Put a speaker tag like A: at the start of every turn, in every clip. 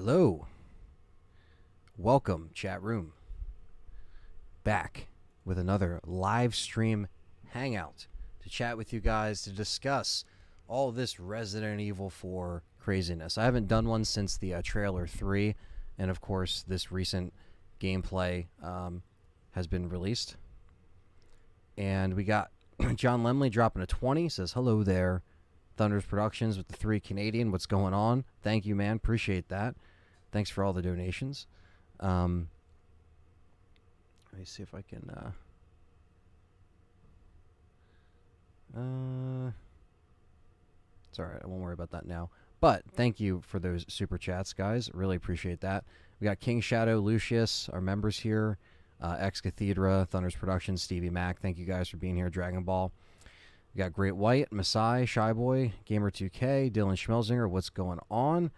A: Hello. Welcome, chat room. Back with another live stream hangout to chat with you guys to discuss all this Resident Evil 4 craziness. I haven't done one since the trailer 3, and of course, this recent gameplay has been released. And we got John Lemley dropping a 20, says, hello there. Thunders Productions with the 3 Canadian. What's going on? Thank you, man. Appreciate that. Thanks for all the donations. Let me see if I can... it's alright. I won't worry about that now. But thank you for those super chats, guys. Really appreciate that. We got King Shadow, Lucius, our members here. Ex Cathedra, Thunders Productions, Stevie Mac. Thank you guys for being here. Dragon Ball. We got Great White, Masai, Shyboy, Gamer2K, Dylan Schmelzinger. What's going on?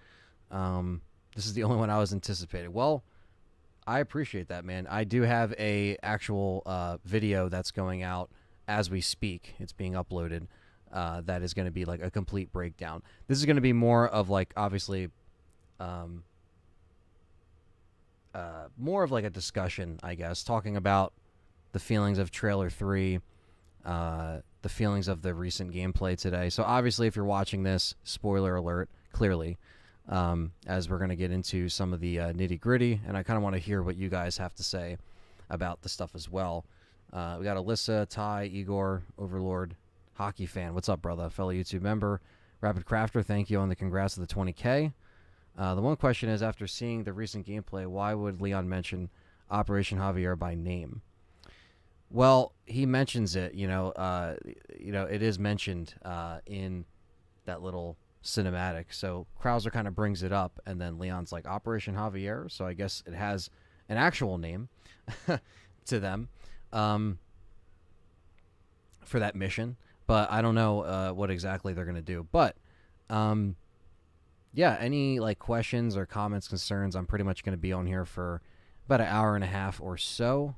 A: This is the only one I was anticipating. Well, I appreciate that, man. I do have a actual video that's going out as we speak. It's being uploaded. That is going to be like a complete breakdown. This is going to be more of like, obviously, more of like a discussion, I guess, talking about the feelings of Trailer 3, the feelings of the recent gameplay today. So obviously, if you're watching this, spoiler alert, clearly, as we're going to get into some of the nitty-gritty, and I kind of want to hear what you guys have to say about the stuff as well. We got Alyssa, Ty, Igor, Overlord, Hockey Fan. What's up, brother? Fellow YouTube member. Rapid Crafter, thank you on the congrats of the 20K. The one question is, after seeing the recent gameplay, why would Leon mention Operation Javier by name? Well, he mentions it, it is mentioned in that little cinematic. So Krauser kind of brings it up, and then Leon's like, Operation Javier? So I guess it has an actual name to them for that mission. But I don't know what exactly they're going to do. But, yeah, any like questions or comments, concerns, I'm pretty much going to be on here for about an hour and a half or so.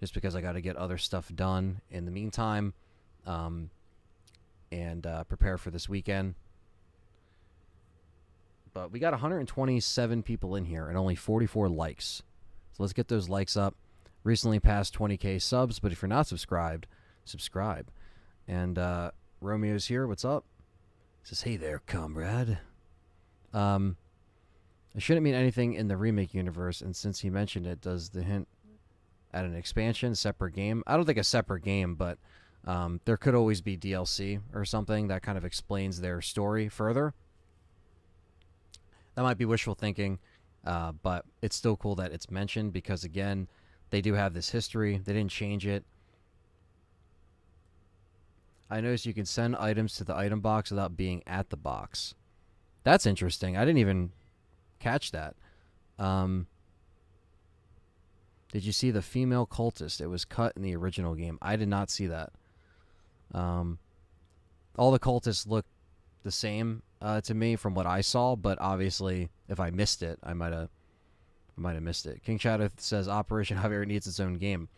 A: Just because I got to get other stuff done in the meantime, and prepare for this weekend. But we got 127 people in here and only 44 likes. So let's get those likes up. Recently passed 20K subs, but if you're not subscribed, subscribe. And Romeo's here. What's up? Says, hey there, comrade. I shouldn't mean anything in the Remake universe, and since he mentioned it, does the hint at an expansion, separate game? I don't think a separate game, but there could always be DLC or something that kind of explains their story further. That might be wishful thinking, but it's still cool that it's mentioned because, again, they do have this history. They didn't change it. I noticed you can send items to the item box without being at the box. That's interesting. I didn't even catch that. Did you see the female cultist? It was cut in the original game. I did not see that. All the cultists look the same to me from what I saw, but obviously, if I missed it, I might have missed it. King Shadow says Operation Javier needs its own game.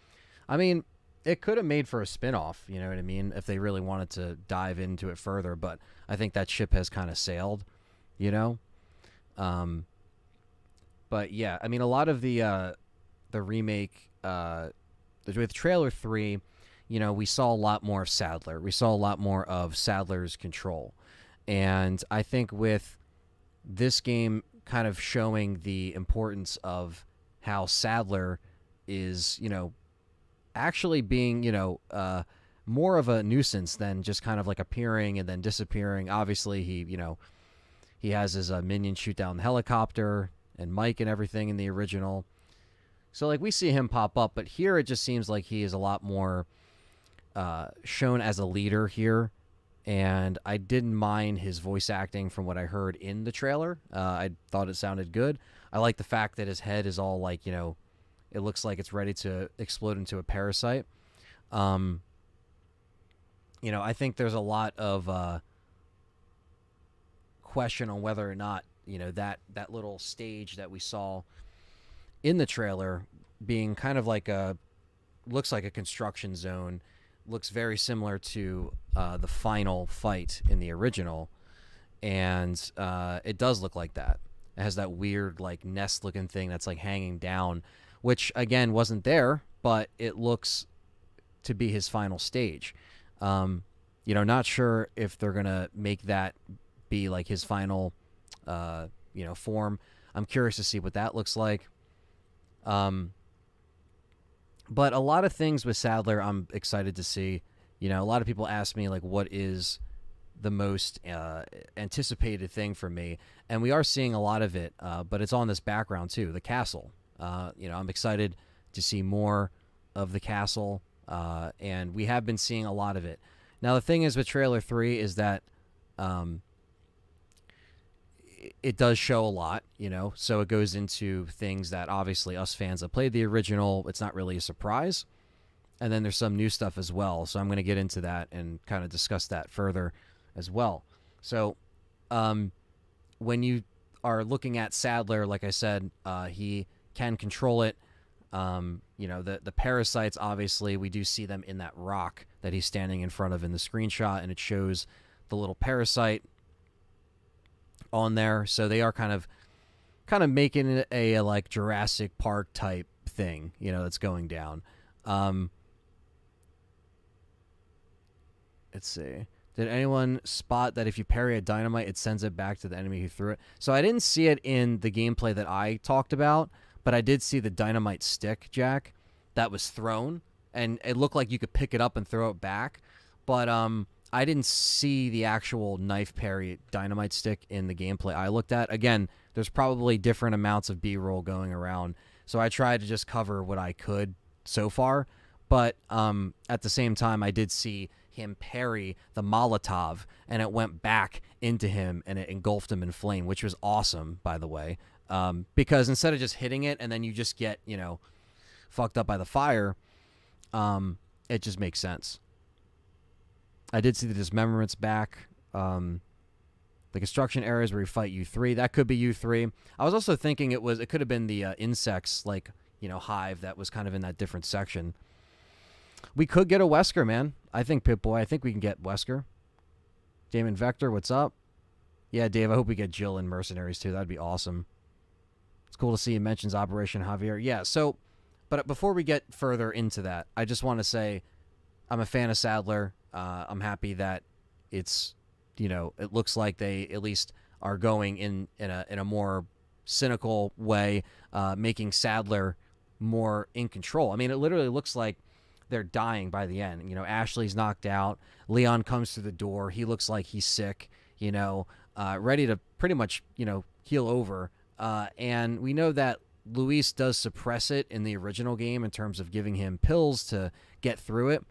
A: I mean, it could have made for a spin-off, you know what I mean, if they really wanted to dive into it further, but I think that ship has kind of sailed, you know? But yeah, I mean, a lot of the remake, with Trailer 3, you know, we saw a lot more of Sadler. We saw a lot more of Sadler's control. And I think with this game kind of showing the importance of how Sadler is, you know, actually being, you know, more of a nuisance than just kind of like appearing and then disappearing. Obviously, he has his minion shoot down the helicopter and Mike and everything in the original. So, like, we see him pop up, but here it just seems like he is a lot more shown as a leader here. And I didn't mind his voice acting from what I heard in the trailer. I thought it sounded good. I like the fact that his head is all, like, you know, it looks like it's ready to explode into a parasite. You know, I think there's a lot of question on whether or not, you know, that little stage that we saw in the trailer being kind of like looks like a construction zone, looks very similar to the final fight in the original, and it does look like that. It has that weird like nest looking thing that's like hanging down, which again wasn't there, but it looks to be his final stage. Not sure if they're gonna make that be like his final, form. I'm curious to see what that looks like. Um, but a lot of things with Sadler, I'm excited to see. A lot of people ask me like, what is the most anticipated thing for me, and we are seeing a lot of it. But it's on this background too, the castle. I'm excited to see more of the castle, and we have been seeing a lot of it. Now the thing is with trailer 3 is that it does show a lot, so it goes into things that obviously us fans that played the original, it's not really a surprise. And then there's some new stuff as well, so I'm going to get into that and kind of discuss that further as well. So when you are looking at Sadler, like I said, he can control it. The parasites, obviously, we do see them in that rock that he's standing in front of in the screenshot, and it shows the little parasite on there. So they are kind of making it a like Jurassic Park type thing, that's going down. Let's see. Did anyone spot that if you parry a dynamite, it sends it back to the enemy who threw it? So I didn't see it in the gameplay that I talked about, but I did see the dynamite stick, Jack, that was thrown, and it looked like you could pick it up and throw it back. But I didn't see the actual knife parry dynamite stick in the gameplay I looked at. Again, there's probably different amounts of B-roll going around, so I tried to just cover what I could so far. But at the same time, I did see him parry the Molotov, and it went back into him, and it engulfed him in flame, which was awesome, by the way. Because instead of just hitting it, and then you just get, fucked up by the fire, it just makes sense. I did see the dismemberments back. The construction areas where you fight U3, that could be U3. I was also thinking it could have been the insects, like, hive that was kind of in that different section. We could get a Wesker, man. I think Pip-Boy. I think we can get Wesker. Damon Vector, what's up? Yeah, Dave, I hope we get Jill in Mercenaries, too. That'd be awesome. It's cool to see he mentions Operation Javier. Yeah, so, but before we get further into that, I just want to say I'm a fan of Sadler. I'm happy that it's, it looks like they at least are going in a more cynical way, making Sadler more in control. I mean, it literally looks like they're dying by the end. Ashley's knocked out. Leon comes through the door. He looks like he's sick, ready to pretty much, heal over. And we know that Luis does suppress it in the original game in terms of giving him pills to get through it.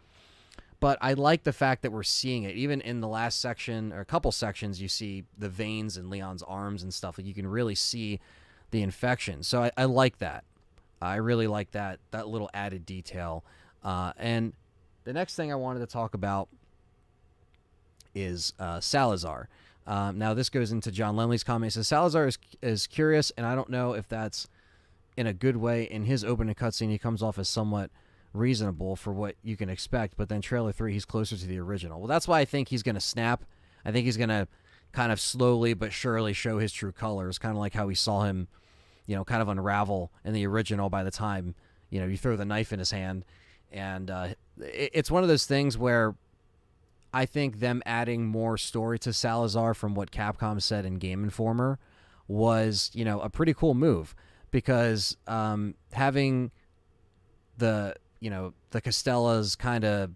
A: But I like the fact that we're seeing it. Even in the last section, or a couple sections, you see the veins in Leon's arms and stuff. Like, you can really see the infection. So I like that. I really like that little added detail. And the next thing I wanted to talk about is Salazar. Now, this goes into John Lemley's comment. He says, Salazar is curious, and I don't know if that's in a good way. In his opening cutscene, he comes off as somewhat reasonable for what you can expect, but then trailer 3, he's closer to the original. Well, that's why I think he's going to snap. I think he's going to kind of slowly but surely show his true colors, kind of like how we saw him, kind of unravel in the original by the time, you throw the knife in his hand. And it's one of those things where I think them adding more story to Salazar from what Capcom said in Game Informer was, a pretty cool move, because having the Castellas kind of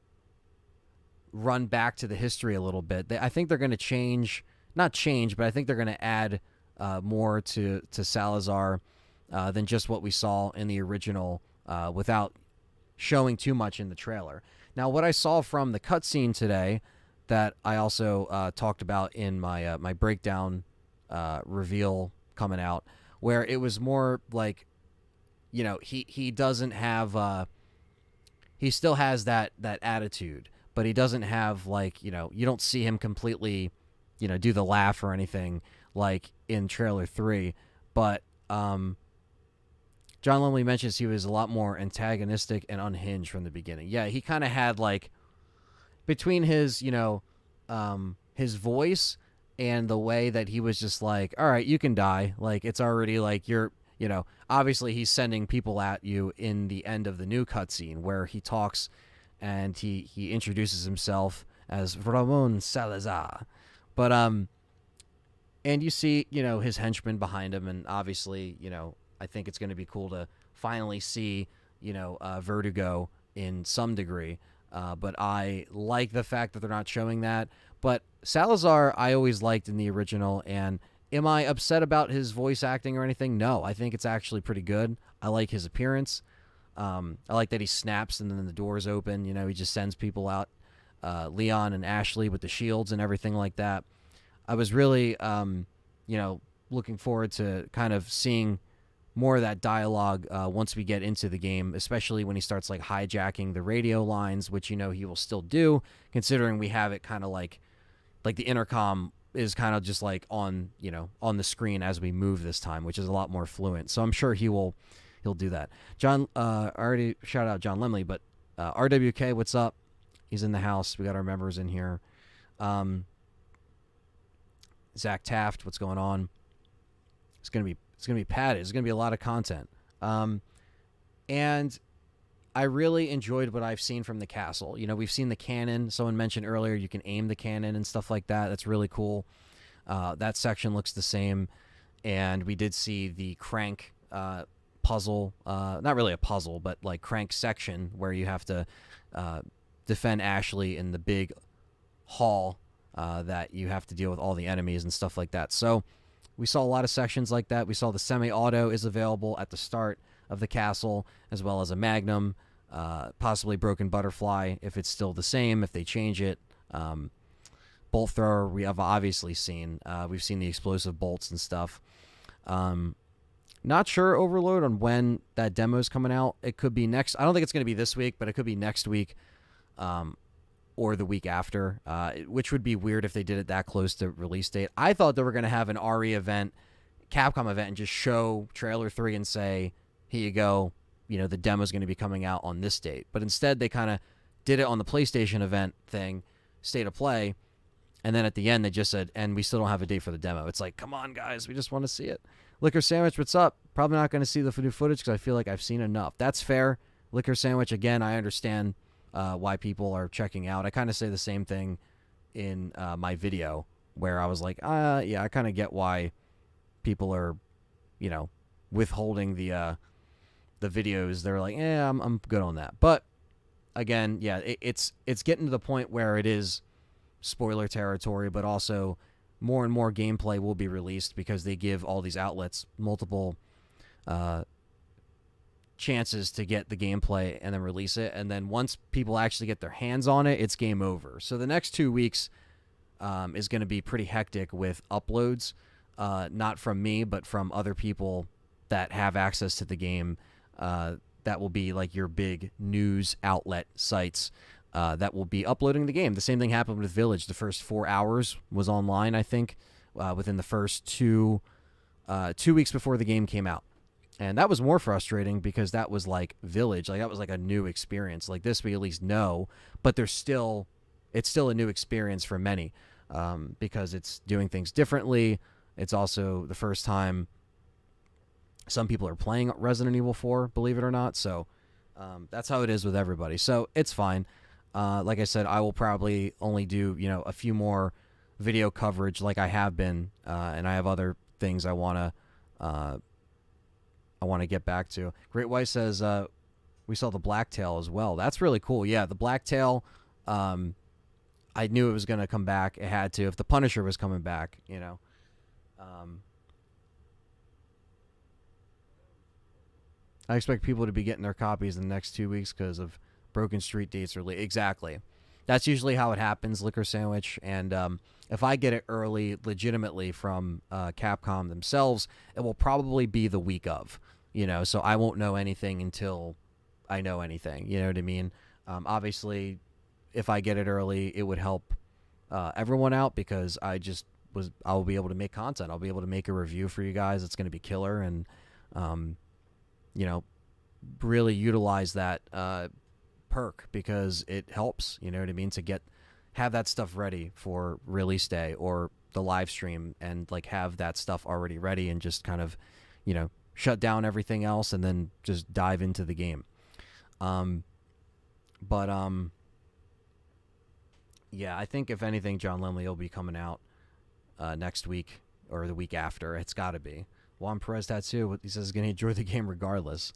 A: run back to the history a little bit, I think they're going to not change, but I think they're going to add more to Salazar than just what we saw in the original without showing too much in the trailer. Now, what I saw from the cutscene today that I also talked about in my my breakdown reveal coming out, where it was more like, he doesn't have he still has that attitude, but he doesn't have, like, you don't see him completely, do the laugh or anything like in trailer 3. But John Lumley mentions he was a lot more antagonistic and unhinged from the beginning. Yeah, he kind of had, like, between his, his voice and the way that he was just like, all right, you can die. Like, it's already like you're, obviously he's sending people at you in the end of the new cutscene where he talks and he introduces himself as Ramon Salazar. But, and you see, his henchmen behind him, and obviously, I think it's going to be cool to finally see, Vertigo in some degree. But I like the fact that they're not showing that. But Salazar, I always liked in the original, and am I upset about his voice acting or anything? No, I think it's actually pretty good. I like his appearance. I like that he snaps and then the doors open. He just sends people out, Leon and Ashley with the shields and everything like that. I was really, looking forward to kind of seeing more of that dialogue once we get into the game, especially when he starts like hijacking the radio lines, which he will still do, considering we have it kind of like the intercom is kind of just like on the screen as we move this time, which is a lot more fluent. So I'm sure he'll do that. John, already shout out John Lemley, but RWK, what's up? He's in the house. We got our members in here. Zach Taft, what's going on? It's gonna be padded. It's gonna be a lot of content. And I really enjoyed what I've seen from the castle. We've seen the cannon. Someone mentioned earlier you can aim the cannon and stuff like that. That's really cool. That section looks the same. And we did see the crank puzzle. Not really a puzzle, but like crank section where you have to defend Ashley in the big hall that you have to deal with all the enemies and stuff like that. So we saw a lot of sections like that. We saw the semi-auto is available at the start of the castle, as well as a magnum, possibly broken butterfly if it's still the same, if they change it. Bolt thrower we have obviously seen. We've seen the explosive bolts and stuff. Not sure, Overload, on when that demo is coming out. It could be next. I don't think it's going to be this week, but it could be next week or the week after, which would be weird if they did it that close to release date. I thought they were going to have an RE event, Capcom event, and just show Trailer 3 and say, here you go, the demo's going to be coming out on this date. But instead, they kind of did it on the PlayStation event thing, State of Play, and then at the end, they just said, and we still don't have a date for the demo. It's like, come on, guys, we just want to see it. Liquor Sandwich, what's up? Probably not going to see the new footage because I feel like I've seen enough. That's fair. Liquor Sandwich, again, I understand why people are checking out. I kind of say the same thing in my video where I was like, yeah, I kind of get why people are, withholding the videos. They're like, I'm good on that. But again, yeah, it's getting to the point where it is spoiler territory, but also more and more gameplay will be released because they give all these outlets multiple chances to get the gameplay and then release it. And then once people actually get their hands on it, it's game over. So the next 2 weeks is going to be pretty hectic with uploads, not from me, but from other people that have access to the game. That will be like your big news outlet sites that will be uploading the game. The same thing happened with Village. The first 4 hours was online, I think, within the first 2 weeks before the game came out. And that was more frustrating because that was like Village. Like that was like a new experience. Like this we at least know, but it's still a new experience for many because it's doing things differently. It's also the first time some people are playing Resident Evil 4, believe it or not. So that's how it is with everybody. So it's fine. Like I said, I will probably only do, a few more video coverage like I have been, and I have other things I want to get back to. Great White says we saw the Blacktail as well. That's really cool. Yeah, the Blacktail, I knew it was going to come back. It had to. If the Punisher was coming back, I expect people to be getting their copies in the next 2 weeks because of Broken Street dates or exactly. That's usually how it happens, Liquor Sandwich. And if I get it early, legitimately from Capcom themselves, it will probably be the week of, so I won't know anything until I know anything. You know what I mean? Obviously, if I get it early, it would help everyone out because I'll be able to make content. I'll be able to make a review for you guys. It's going to be killer and, really utilize that perk because it helps, you know what I mean, to have that stuff ready for release day or the live stream and like have that stuff already ready and just kind of, shut down everything else and then just dive into the game. But yeah, I think if anything, John Lemley will be coming out next week or the week after. It's got to be. Juan Perez Tattoo, he says he's going to enjoy the game regardless.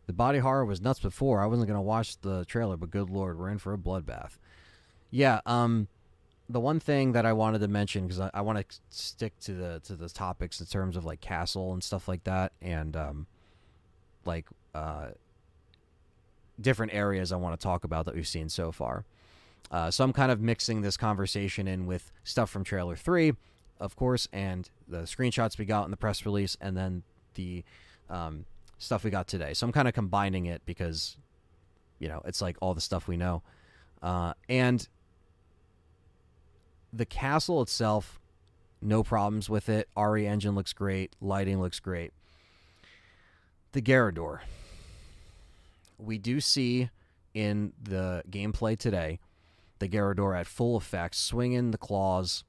A: The body horror was nuts before. I wasn't going to watch the trailer, but good lord, we're in for a bloodbath. Yeah, the one thing that I wanted to mention, because I want to stick to the topics in terms of like Castle and stuff like that, and like different areas I want to talk about that we've seen so far. So I'm kind of mixing this conversation in with stuff from trailer 3, of course, and the screenshots we got in the press release, and then the stuff we got today. So I'm kind of combining it because, it's like all the stuff we know. And the castle itself, no problems with it. RE engine looks great. Lighting looks great. The Garrador. We do see in the gameplay today the Garrador at full effect, swinging the claws,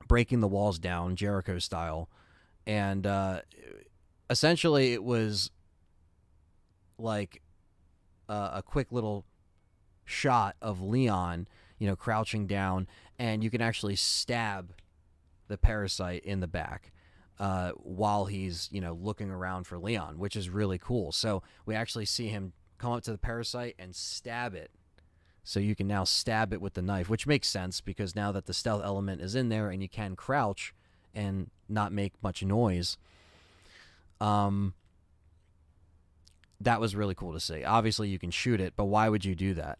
A: breaking the walls down, Jericho style. And essentially it was like a quick little shot of Leon, crouching down, and you can actually stab the parasite in the back while he's, looking around for Leon, which is really cool. So we actually see him come up to the parasite and stab it. So you can now stab it with the knife, which makes sense because now that the stealth element is in there and you can crouch and not make much noise, that was really cool to see. Obviously, you can shoot it, but why would you do that,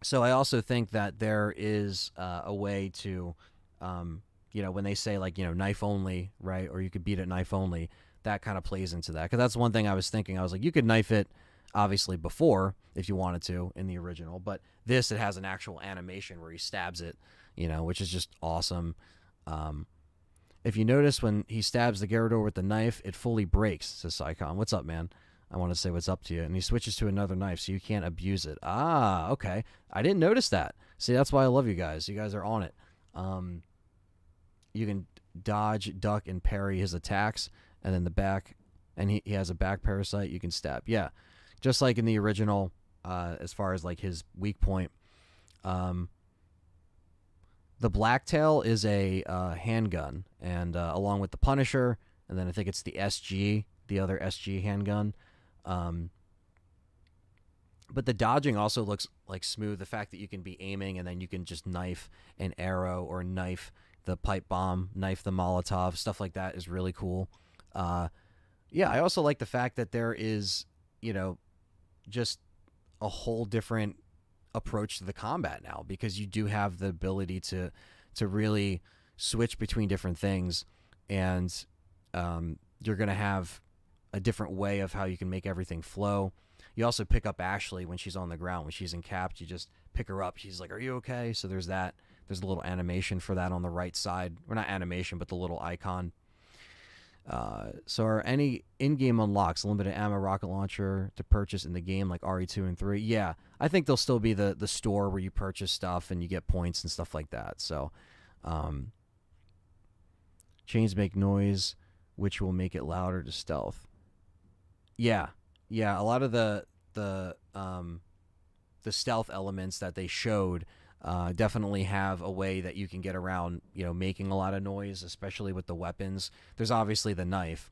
A: So I also think that there is a way to, when they say, like, knife only, right, or you could beat it knife only, that kind of plays into that. Because that's one thing I was thinking. I was like, you could knife it, obviously, before, if you wanted to, in the original. But this, it has an actual animation where he stabs it, which is just awesome. If you notice, when he stabs the Garrador with the knife, it fully breaks, says Sycon. What's up, man? I want to say what's up to you. And he switches to another knife, so you can't abuse it. Ah, okay. I didn't notice that. See, that's why I love you guys. You guys are on it. You can dodge, duck, and parry his attacks, and then the back, and he has a back parasite you can stab. Yeah, just like in the original, as far as like his weak point. The Blacktail is a handgun, and along with the Punisher, and then I think it's the SG, the other SG handgun. But the dodging also looks like smooth. The fact that you can be aiming and then you can just knife an arrow or knife the pipe bomb, knife the Molotov, stuff like that is really cool. Yeah, I also like the fact that there is, just a whole different approach to the combat now, because you do have the ability to really switch between different things, and you're going to have a different way of how you can make everything flow. You also pick up Ashley when she's on the ground. When she's encapped, you just pick her up. She's like, are you okay? So there's that. There's a little animation for that on the right side. Or not animation, but the little icon. So are any in-game unlocks, limited ammo rocket launcher to purchase in the game like RE2 and 3? Yeah, I think there'll still be the store where you purchase stuff and you get points and stuff like that. So chains make noise, which will make it louder to stealth. Yeah, a lot of the stealth elements that they showed definitely have a way that you can get around, making a lot of noise, especially with the weapons. There's obviously the knife,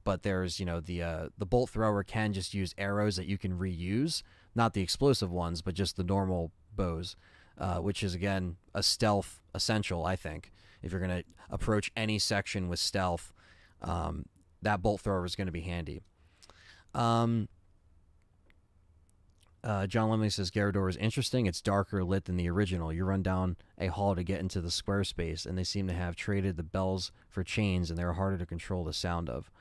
A: but there's, the bolt thrower can just use arrows that you can reuse, not the explosive ones, but just the normal bows, which is, again, a stealth essential, I think. If you're going to approach any section with stealth, that bolt thrower is going to be handy. John Lemley says Garrador is interesting. It's darker lit than the original. You run down a hall to get into the square space, and they seem to have traded the bells for chains, and they're harder to control the sound of.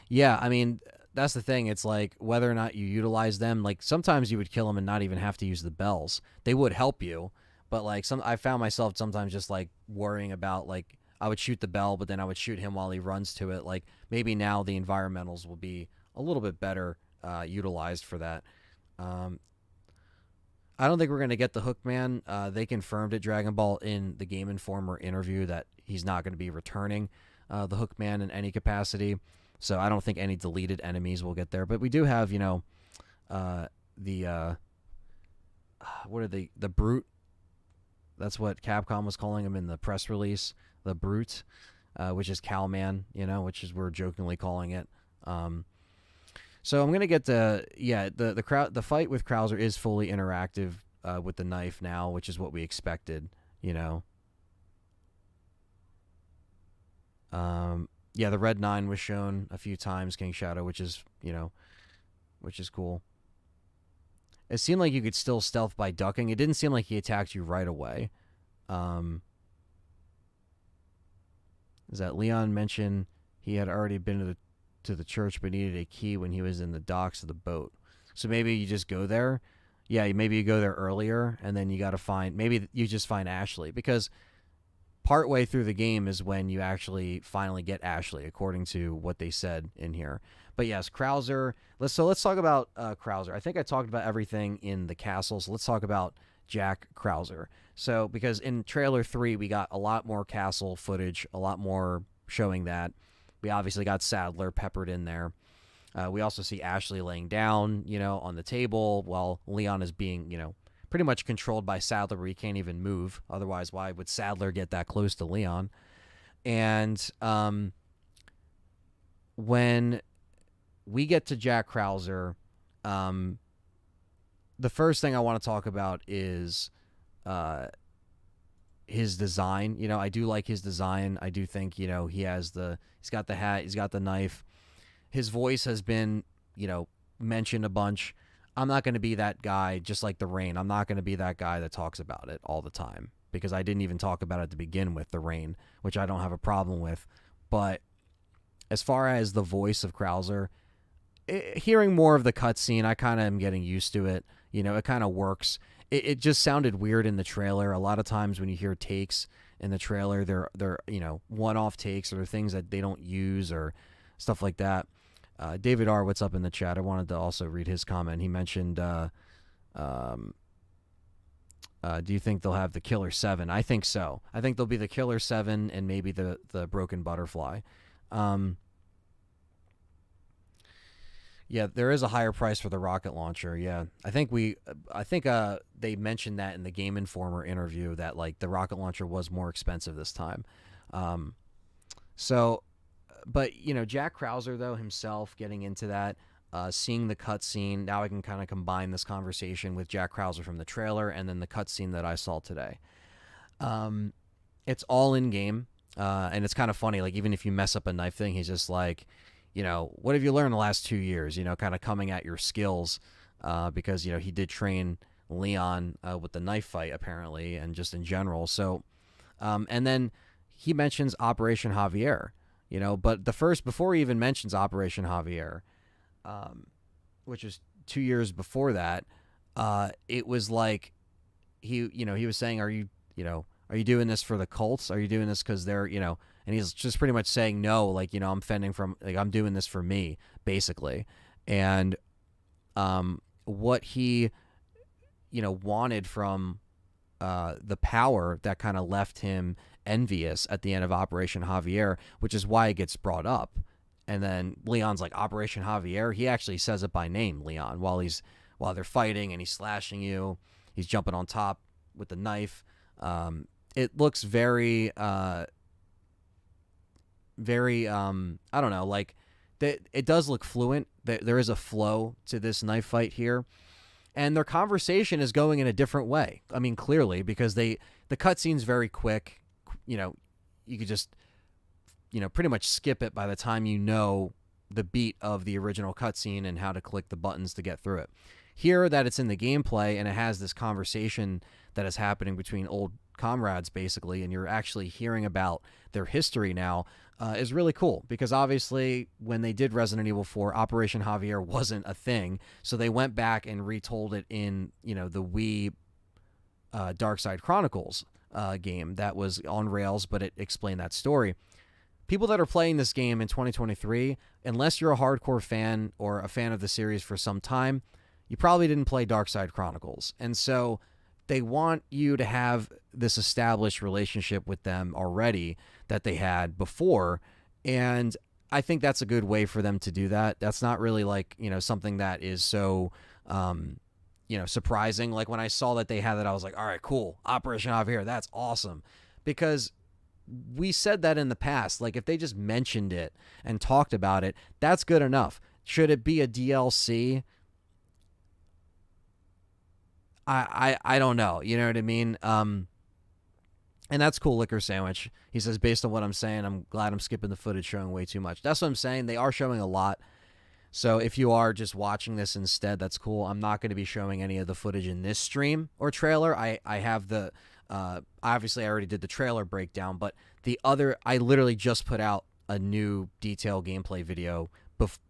A: Yeah, I mean, that's the thing. It's like whether or not you utilize them. Like sometimes you would kill them and not even have to use the bells. They would help you, but like I found myself sometimes just like worrying about, like, I would shoot the bell, but then I would shoot him while he runs to it. Like maybe now the environmentals will be a little bit better utilized for that. I don't think we're going to get the Hookman. They confirmed at Dragon Ball in the Game Informer interview that he's not going to be returning the Hookman in any capacity. So I don't think any deleted enemies will get there. But we do have, the what are they? The Brute. That's what Capcom was calling him in the press release. The Brute, which is Cowman, which is we're jokingly calling it. So I'm gonna get the fight with Krauser is fully interactive with the knife now, which is what we expected. The Red 9 was shown a few times, King Shadow, which is cool. It seemed like you could still stealth by ducking. It didn't seem like he attacked you right away. Is that Leon mentioned he had already been to the church but needed a key when he was in the docks of the boat. So maybe you just go there. Yeah, maybe you go there earlier, and then you got to find... Maybe you just find Ashley, because partway through the game is when you actually finally get Ashley, according to what they said in here. But yes, Krauser. Let's talk about Krauser. I think I talked about everything in the castle, so let's talk about Jack Krauser. So, because in Trailer 3, we got a lot more castle footage, a lot more showing that. We obviously got Sadler peppered in there. We also see Ashley laying down, on the table, while Leon is being, pretty much controlled by Sadler, where he can't even move. Otherwise, why would Sadler get that close to Leon? And when we get to Jack Krauser, the first thing I want to talk about is his design. I do like his design. I do think, he's got the hat, he's got the knife. His voice has been, mentioned a bunch. I'm not going to be that guy, just like the Rain. I'm not going to be that guy that talks about it all the time, because I didn't even talk about it to begin with, the Rain, which I don't have a problem with. But as far as the voice of Krauser, hearing more of the cutscene, I kind of am getting used to it. It kind of works. It just sounded weird in the trailer. A lot of times when you hear takes in the trailer, they're one-off takes, or they're things that they don't use or stuff like that. David R., what's up in the chat? I wanted to also read his comment. He mentioned, do you think they'll have the Killer 7? I think so. I think there'll be the Killer 7 and maybe the Broken Butterfly. Yeah, there is a higher price for the rocket launcher. Yeah, I think they mentioned that in the Game Informer interview, that the rocket launcher was more expensive this time. But Jack Krauser though himself, getting into that, seeing the cutscene. Now I can kind of combine this conversation with Jack Krauser from the trailer and then the cutscene that I saw today. It's all in game, and it's kind of funny. Even if you mess up a knife thing, he's just like, what have you learned the last 2 years? Kind of coming at your skills, because, he did train Leon with the knife fight, apparently, and just in general. So, and then he mentions Operation Javier, but before he even mentions Operation Javier, which is 2 years before that, it was like he was saying, are you doing this for the cults? Are you doing this because they're, and he's just pretty much saying no, I'm fending from, I'm doing this for me, basically. And what he, wanted from the power that kind of left him envious at the end of Operation Javier, which is why it gets brought up. And then Leon's like, Operation Javier? He actually says it by name, Leon, while they're fighting and he's slashing you. He's jumping on top with the knife. It looks very, I don't know, it does look fluent. There is a flow to this knife fight here. And their conversation is going in a different way. I mean, clearly, because the cutscene's very quick. You could just, pretty much skip it by the time you know the beat of the original cutscene and how to click the buttons to get through it. Here, that it's in the gameplay and it has this conversation that is happening between old comrades, basically, and you're actually hearing about their history now, is really cool, because obviously when they did Resident Evil 4, Operation Javier wasn't a thing, so they went back and retold it in, the Wii Dark Side Chronicles game that was on rails, but it explained that story. People that are playing this game in 2023, unless you're a hardcore fan or a fan of the series for some time, you probably didn't play Dark Side Chronicles. And so they want you to have this established relationship with them already that they had before. And I think that's a good way for them to do that. That's not really like, something that is so, surprising. Like when I saw that they had that, I was like, all right, cool. Operation Javier, that's awesome. Because we said that in the past. Like if they just mentioned it and talked about it, that's good enough. Should it be a DLC? I don't know. You know what I mean? And that's cool, Liquor Sandwich. He says, based on what I'm saying, I'm glad I'm skipping the footage showing way too much. That's what I'm saying. They are showing a lot. So if you are just watching this instead, that's cool. I'm not going to be showing any of the footage in this stream or trailer. I have the, obviously I already did the trailer breakdown, but I literally just put out a new detailed gameplay video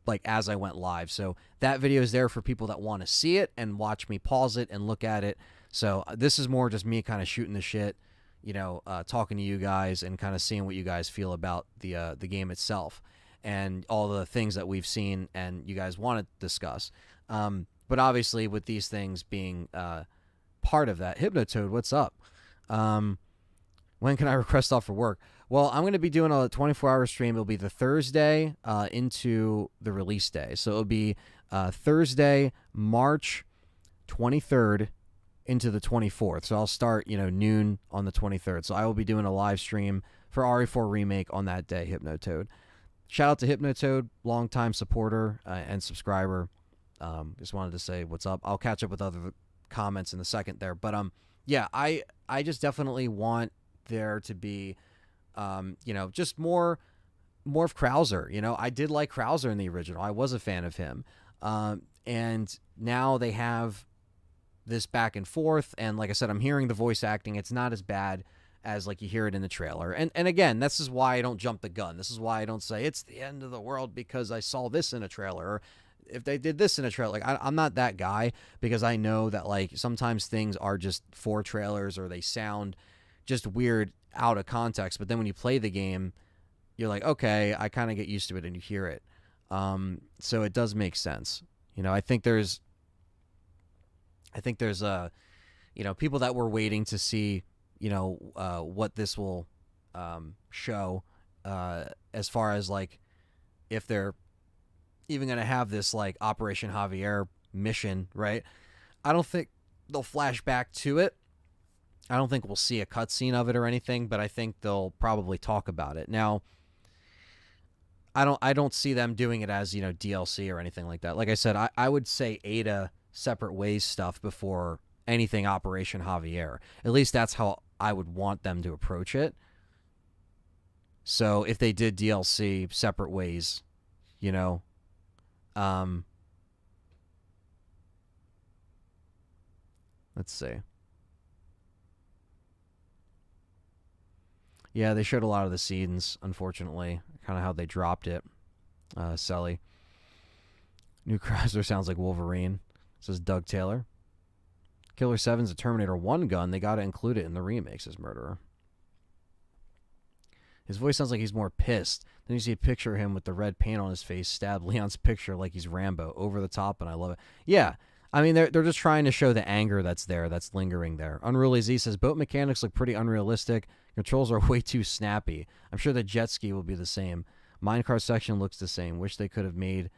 A: like as I went live. So that video is there for people that want to see it and watch me pause it and look at it. So this is more just me kind of shooting the shit, talking to you guys and kind of seeing what you guys feel about the game itself and all the things that we've seen and you guys want to discuss. But obviously with these things being part of that, Hypnotoad, what's up? When can I request off for work? Well, I'm going to be doing a 24-hour stream. It'll be the Thursday into the release day. So it'll be Thursday, March 23rd into the 24th. So I'll start, noon on the 23rd. So I will be doing a live stream for RE4 Remake on that day, Hypnotoad. Shout out to Hypnotoad, longtime supporter and subscriber. Just wanted to say what's up. I'll catch up with other comments in a second there. But yeah, I just definitely want there to be just more of Krauser. I did like Krauser in the original. I was a fan of him. And now they have this back and forth. And like I said, I'm hearing the voice acting. It's not as bad as like you hear it in the trailer. And again, this is why I don't jump the gun. This is why I don't say it's the end of the world because I saw this in a trailer. Or if they did this in a trailer, like I'm not that guy because I know that like sometimes things are just for trailers or they sound just weird out of context, but then when you play the game, you're like, okay, I kind of get used to it and you hear it. So it does make sense. I think there's people that were waiting to see, what this will show as far as like if they're even going to have this like Operation Javier mission, right? I don't think they'll flash back to it. I don't think we'll see a cutscene of it or anything, but I think they'll probably talk about it. Now, I don't see them doing it as, DLC or anything like that. Like I said, I would say Ada Separate Ways stuff before anything Operation Javier. At least that's how I would want them to approach it. So if they did DLC Separate Ways, let's see. Yeah, they showed a lot of the scenes, unfortunately. Kind of how they dropped it. Sully. New Chrysler sounds like Wolverine, says Doug Taylor. Killer 7's a Terminator 1 gun. They got to include it in the remake, says Murderer. His voice sounds like he's more pissed. Then you see a picture of him with the red paint on his face, stab Leon's picture like he's Rambo. Over the top, and I love it. Yeah, I mean, they're just trying to show the anger that's there, that's lingering there. Unruly Z says, boat mechanics look pretty unrealistic. Controls are way too snappy. I'm sure the jet ski will be the same. Minecart section looks the same. Wish they could have made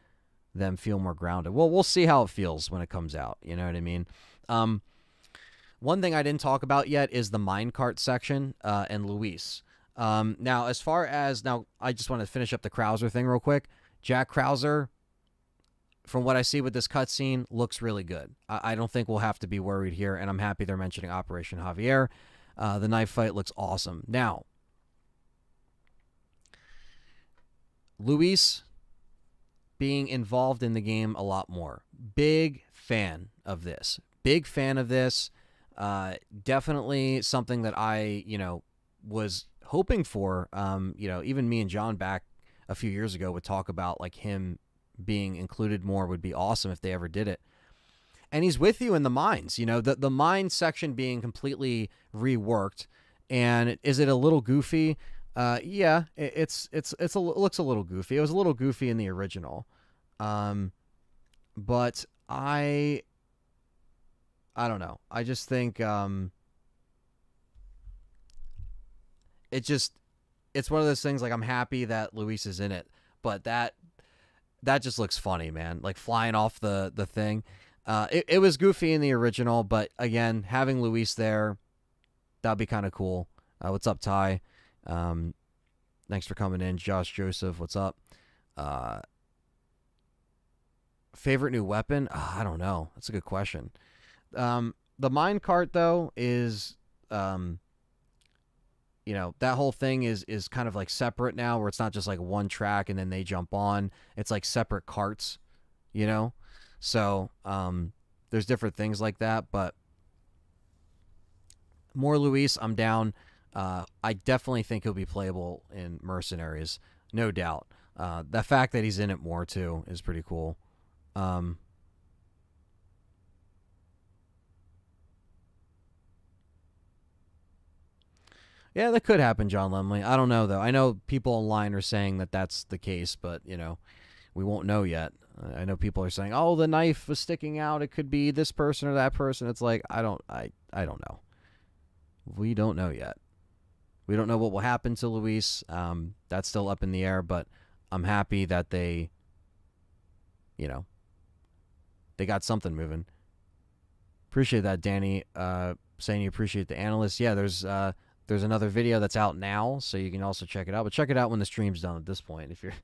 A: them feel more grounded. Well, we'll see how it feels when it comes out. You know what I mean? One thing I didn't talk about yet is the minecart section and Luis. Now, as far as... Now, I just want to finish up the Krauser thing real quick. Jack Krauser, from what I see with this cutscene, looks really good. I don't think we'll have to be worried here, and I'm happy they're mentioning Operation Javier. The knife fight looks awesome. Now, Luis being involved in the game a lot more. Big fan of this. Big fan of this. Definitely something that I, was hoping for. Even me and John back a few years ago would talk about like him being included more would be awesome if they ever did it. And he's with you in the mines, the mine section being completely reworked. And is it a little goofy? Yeah, it looks a little goofy. It was a little goofy in the original. But I I don't know. I just think it just it's one of those things. Like I'm happy that Luis is in it, but that just looks funny, man. Like flying off the thing. It was goofy in the original, but again, having Luis there, that'd be kind of cool. What's up, Ty? Um, Thanks for coming in, Josh Joseph. What's up? Uh, Favorite new weapon? I don't know. That's a good question. The mine cart though is that whole thing is kind of like separate now, where it's not just like one track and then they jump on. It's like separate carts, you know. So there's different things like that, but more Luis, I'm down. I definitely think he'll be playable in Mercenaries, no doubt. The fact that he's in it more too is pretty cool. Um, yeah, that could happen, John Lemley. I don't know though. I know people online are saying that that's the case, but we won't know yet. I know people are saying, "Oh, the knife was sticking out. It could be this person or that person." It's like I don't know. We don't know yet. We don't know what will happen to Luis. That's still up in the air, but I'm happy that you know, they got something moving. Appreciate that, Danny. Saying you appreciate the analyst. Yeah, there's another video that's out now, so you can also check it out. But check it out when the stream's done. At this point, if you're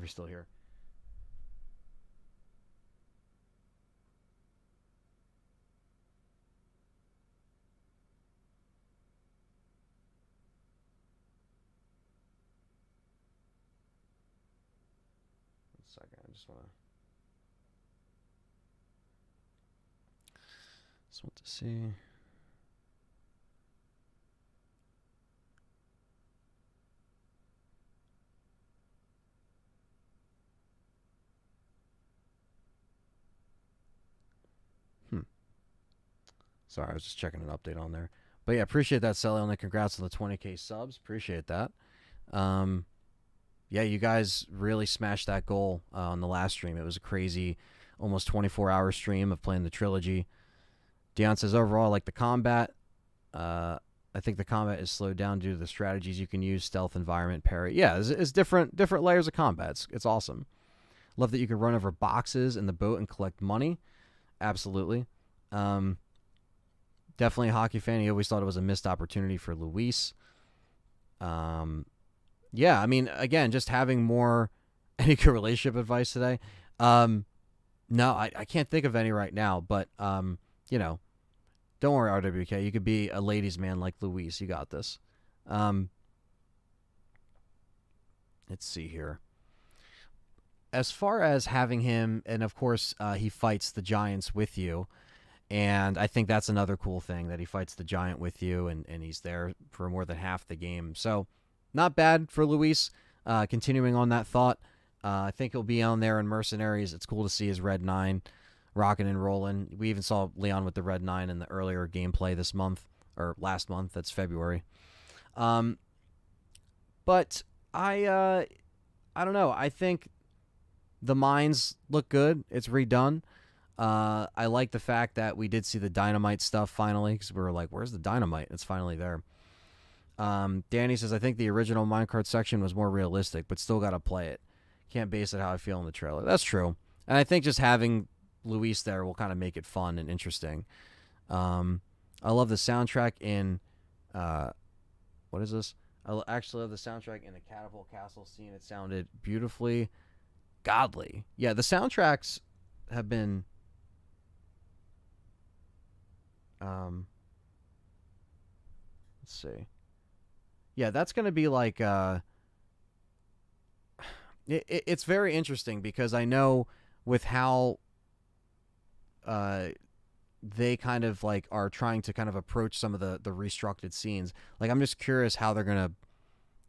A: still here. 1 second, I just want to see. Hmm. Sorry, I was just checking an update on there. But yeah, appreciate that, Sally. On the congrats on the 20K subs. Appreciate that. Um, yeah, you guys really smashed that goal on the last stream. It was a crazy, almost 24-hour stream of playing the trilogy. Dion says overall, I like the combat. I think the combat is slowed down due to the strategies you can use: stealth, environment, parry. Yeah, it's different layers of combat. It's awesome. Love that you can run over boxes in the boat and collect money. Absolutely. Um, Definitely a hockey fan. He always thought it was a missed opportunity for Luis. Um, yeah, I mean, again, just having more any good relationship advice today. Um, no, I can't think of any right now, but you know, don't worry, RWK. You could be a ladies' man like Luis. You got this. Um, let's see here. As far as having him, and of course, he fights the giants with you. And I think that's another cool thing, that he fights the giant with you, and he's there for more than half the game. So, not bad for Luis. Continuing on that thought, I think he'll be on there in Mercenaries. It's cool to see his Red 9 rocking and rolling. We even saw Leon with the Red 9 in the earlier gameplay this month, or last month. That's February. Um, but I don't know. I think the mines look good. It's redone. I like the fact that we did see the dynamite stuff finally, because we were like, where's the dynamite? It's finally there. Danny says, I think the original minecart section was more realistic, but still got to play it. Can't base it how I feel in the trailer. That's true. And I think just having Luis there will kind of make it fun and interesting. I love the soundtrack in, what is this? I actually love the soundtrack in the Catapult Castle scene. It sounded beautifully godly. Yeah, the soundtracks have been let's see. Yeah, that's going to be like it's very interesting, because I know with how uh they kind of like are trying to kind of approach some of the restructured scenes. Like I'm just curious how they're going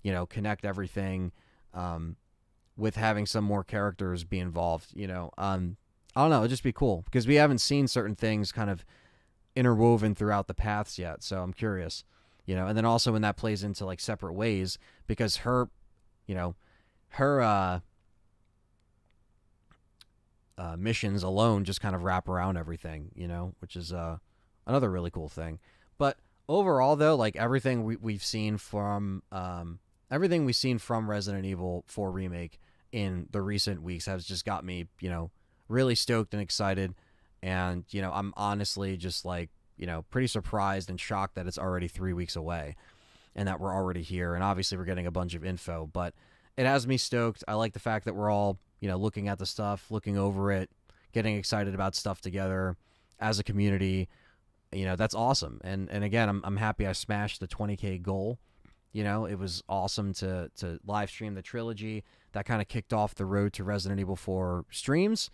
A: to, connect everything with having some more characters be involved. I don't know, it'd just be cool, because we haven't seen certain things kind of interwoven throughout the paths yet. So I'm curious, and then also when that plays into like separate ways, because you know, her missions alone just kind of wrap around everything, which is another really cool thing. But overall, though, like we've seen from everything we've seen from Resident Evil 4 remake in the recent weeks has just got me, really stoked and excited. And I'm honestly just like pretty surprised and shocked that it's already 3 weeks away and that we're already here. And obviously, we're getting a bunch of info, but it has me stoked. I like the fact that we're all looking at the stuff, looking over it, getting excited about stuff together as a community. That's awesome. And again, I'm happy I smashed the 20K goal. It was awesome to live stream the trilogy. That kind of kicked off the road to Resident Evil 4 streams.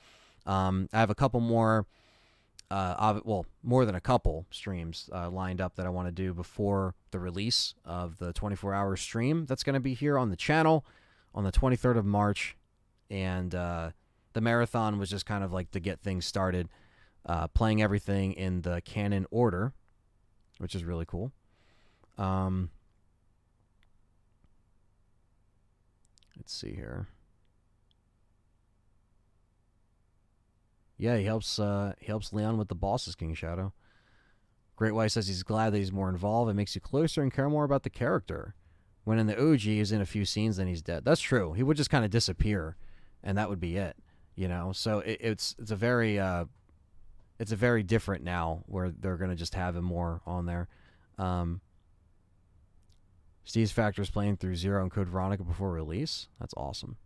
A: I have a couple more, more than a couple streams lined up that I want to do before the release of the 24-hour stream that's going to be here on the channel on the 23rd of March. And the marathon was just kind of like to get things started, playing everything in the canon order, which is really cool. Let's see here. Yeah, he helps Leon with the bosses, King Shadow. Great White says he's glad that he's more involved. It makes you closer and care more about the character. When in the OG, he's in a few scenes, then he's dead. That's true. He would just kind of disappear, and that would be it. So it's a very different now where they're gonna just have him more on there. Steve's Factor is playing through Zero and Code Veronica before release. That's awesome.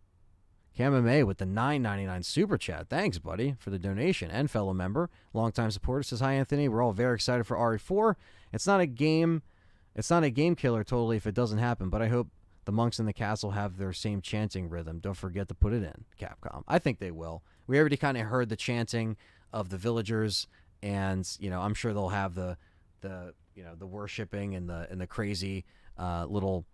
A: KMMA with the $9.99 super chat. Thanks, buddy, for the donation. And fellow member, longtime supporter, says, hi, Anthony. We're all very excited for RE4. It's not a game killer totally if it doesn't happen, but I hope the monks in the castle have their same chanting rhythm. Don't forget to put it in, Capcom. I think they will. We already kind of heard the chanting of the villagers, and I'm sure they'll have the worshipping and the crazy little